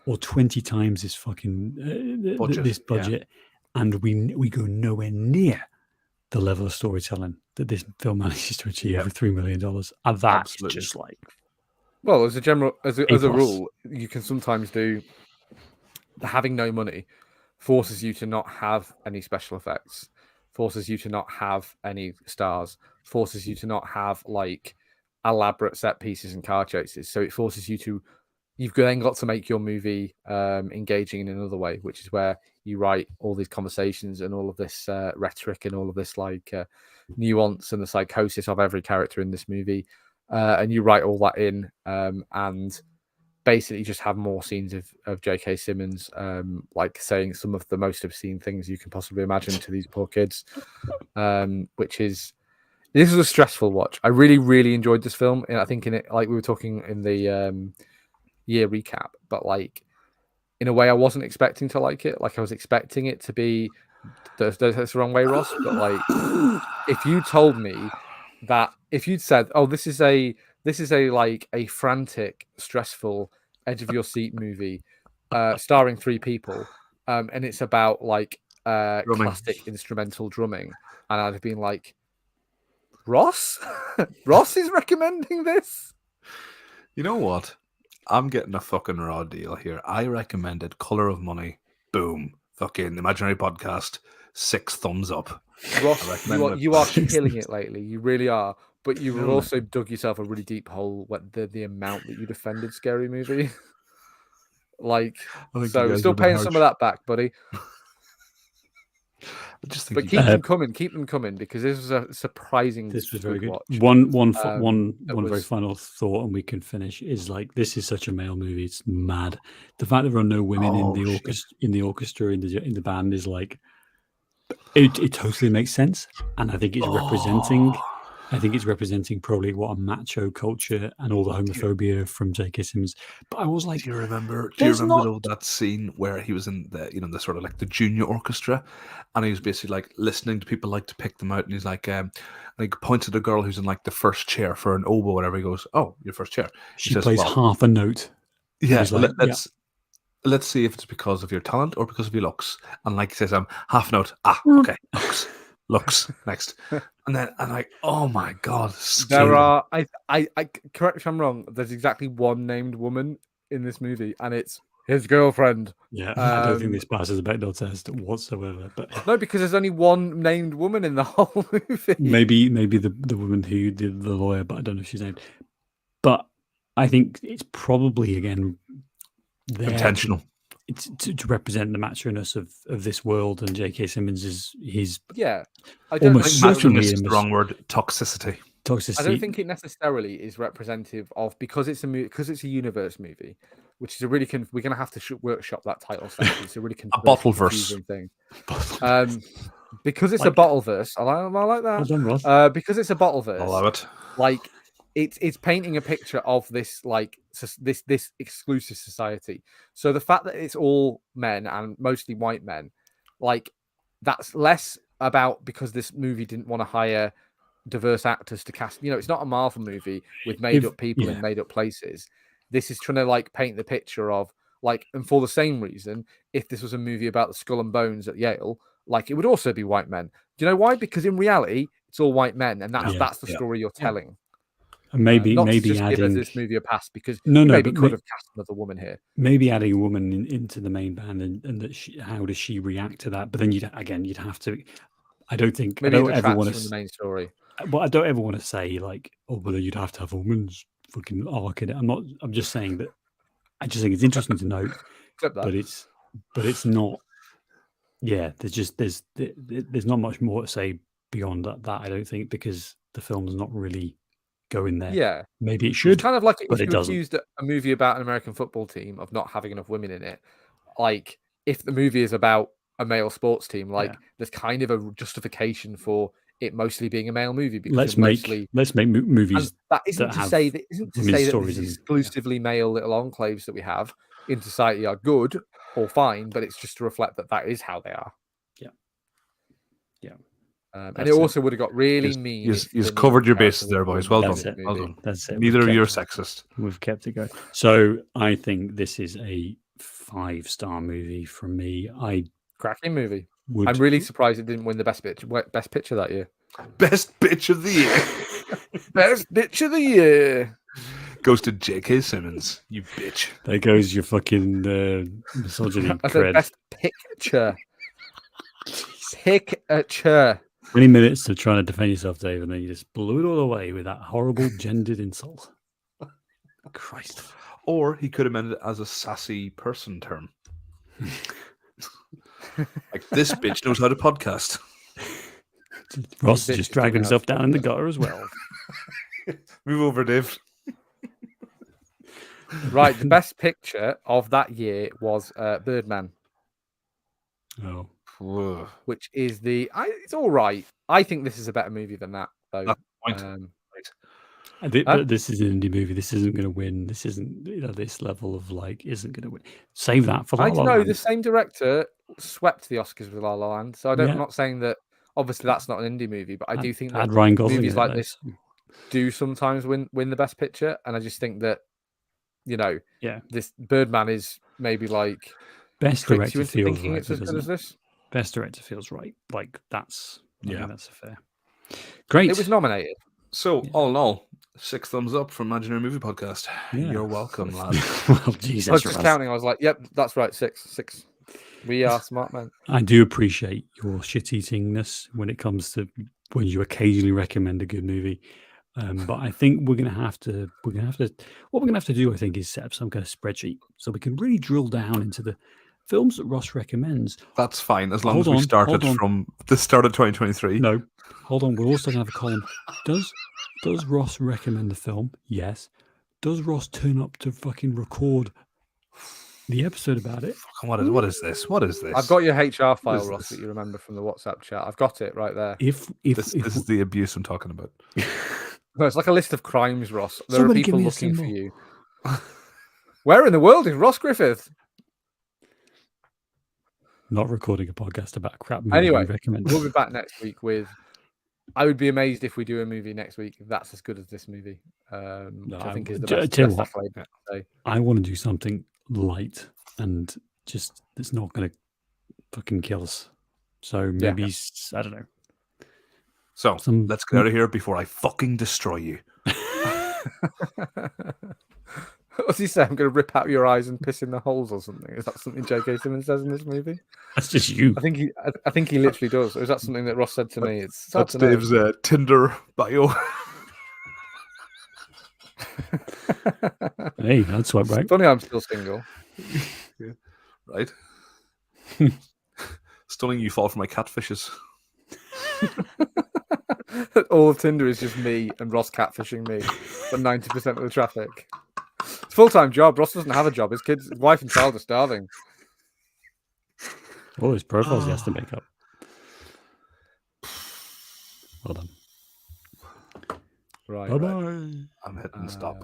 or 20 times this fucking budget, and we go nowhere near the level of storytelling that this film manages to achieve with $3 million, and that's just like. Well, as a rule, you can sometimes do having no money forces you to not have any special effects, forces you to not have any stars, forces you to not have like elaborate set pieces and car chases. So it forces you've then got to make your movie engaging in another way, which is where you write all these conversations and all of this rhetoric and all of this like nuance and the psychosis of every character in this movie. And you write all that in and basically just have more scenes of J.K. Simmons like saying some of the most obscene things you can possibly imagine to these poor kids, this was a stressful watch. I really, really enjoyed this film, and I think in it, like we were talking in the year recap, but like in a way I wasn't expecting to like it. Like I was expecting it to be that's the wrong way, Ross, but like if you told me that, if you'd said, oh, this is a like a frantic, stressful, edge of your seat movie starring three people, and it's about like classic instrumental drumming, and I'd have been like, Ross is recommending this. You know what? I'm getting a fucking raw deal here. I recommended Color of Money. Boom. Fucking Imaginary Podcast. 6 thumbs up. Ross, you are killing it lately. You really are. But you've also dug yourself a really deep hole with the amount that you defended Scary Movie. Like, so still paying some of that back, buddy. But keep them coming, because this was a surprising. This was very good. Watch. One very final thought, and we can finish. Is like, this is such a male movie. It's mad. The fact that there are no women in the orchestra in the band is like, it totally makes sense, and I think it's representing. I think it's representing probably what a macho culture and all the homophobia from J.K. Simmons. But I was like, do you remember that scene where he was in the the sort of like the junior orchestra, and he was basically like listening to people like to pick them out, and he's like points at a girl who's in like the first chair for an oboe, whatever. He goes, "Oh, your first chair." She plays half a note. Yeah, let's see if it's because of your talent or because of your looks. And like he says, half note. Okay, looks next. And then I'm like, oh my god, there are. I correct me if I'm wrong. There's exactly one named woman in this movie, and it's his girlfriend. Yeah, I don't think this passes a Bechdel test whatsoever. But no, because there's only one named woman in the whole movie. Maybe the woman who did the lawyer, but I don't know if she's named. But I think it's probably again intentional. It's to represent the macho-ness of this world, and J.K. Simmons is I don't think macho-ness is the wrong word. Toxicity. I don't think it necessarily is representative of, because it's a universe movie. which is a really we're going to have to workshop that title section. It's a really a bottle verse thing. Because it's a bottle verse. I like that. Well done, Ross. Because it's a bottle verse. I love it. Like it's painting a picture of this this exclusive society. So the fact that it's all men and mostly white men, like that's less about because this movie didn't want to hire diverse actors to cast. You know, it's not a Marvel movie with made up people in made up places. This is trying to like paint the picture of like, and for the same reason, if this was a movie about the skull and bones at Yale, like it would also be white men. Do you know why? Because in reality, it's all white men, and that's the story you're telling. And maybe not maybe just adding give this movie a pass because maybe could have cast another woman here. Maybe adding a woman into the main band and that how does she react to that? But then you'd have to. I don't ever want to the main story. But I don't ever want to say like, oh, well, you'd have to have a woman's fucking arc in it. I'm just saying that. I just think it's interesting to note, but it's not. Yeah, there's not much more to say beyond that. I don't think because the film's not really going there. Yeah, maybe it should. It's kind of like but if it you doesn't. accused a movie about an American football team of not having enough women in it. Like if the movie is about a male sports team, there's kind of a justification for it mostly being a male movie because let's make movies that isn't to say that these exclusively male little enclaves that we have in society are good or fine, but it's just to reflect that is how they are. And it also would have got really mean. You've covered your bases there, boys. Well done. Well done. That's it. Neither of you are sexist. We've kept it going. So I think this is a 5-star movie from me. Cracking movie. I'm really surprised it didn't win the best picture that year. Best bitch of the year. Best bitch of the year goes to J.K. Simmons. You bitch. There goes your fucking misogyny cred. Best picture. Picture. 20 minutes of trying to defend yourself, Dave, and then you just blew it all away with that horrible gendered insult. Christ. Or he could have meant it as a sassy person term. Like, this bitch knows how to podcast. Ross just dragged himself down in the gutter as well. Move over, Dave. Right, the best picture of that year was Birdman. Oh. Which is it's all right. I think this is a better movie than that, though. But this is an indie movie. This isn't going to win. This isn't this level of isn't going to win. Save that for La La Land. The same director swept the Oscars with La La Land. So I'm not saying that. Obviously, that's not an indie movie, but I do think that Ryan Gosling movies like this do sometimes win the best picture, and I just think that this Birdman is maybe like best director feels right. It's as good as this. Best director feels right. Like that's I think that's a fair. Great. It was nominated. So all in all, 6 thumbs up from Imaginary Movie Podcast. Yeah. You're welcome, lad. Well, Jesus, I was just counting. I was like, "Yep, that's right. 6. We are smart men." I do appreciate your shit-eatingness when it comes to when you occasionally recommend a good movie. But I think what we're gonna have to do, I think, is set up some kind of spreadsheet so we can really drill down into the films that Ross recommends. That's fine, as long as we started from the start of 2023. No, hold on. We're also going to have a column. Does Ross recommend the film? Yes. Does Ross turn up to fucking record the episode about it? What is this? What is this? I've got your HR file, Ross, that you remember from the WhatsApp chat. I've got it right there. This is the abuse I'm talking about. No, it's like a list of crimes, Ross. There are people looking for you. Where in the world is Ross Griffith? Not recording a podcast about crap movie. Anyway, we'll be back next week with. I would be amazed if we do a movie next week that's as good as this movie. Which I think is the best. I want to do something light and just it's not going to fucking kill us. So maybe I don't know. So let's get out of here before I fucking destroy you. What's he say? I'm going to rip out your eyes and piss in the holes or something. Is that something J.K. Simmons says in this movie? That's just you. I think he literally does. Or is that something that Ross said to me? That's Dave's Tinder bio. Hey, that's what, right? It's funny I'm still single. Yeah. Right. Stunning you fall for my catfishes. All of Tinder is just me and Ross catfishing me, but 90% of the traffic. It's full-time job. Ross doesn't have a job. His kids, his wife and child are starving. Oh, his profiles he has to make up. Well done. Right. Bye-bye. I'm hitting stop.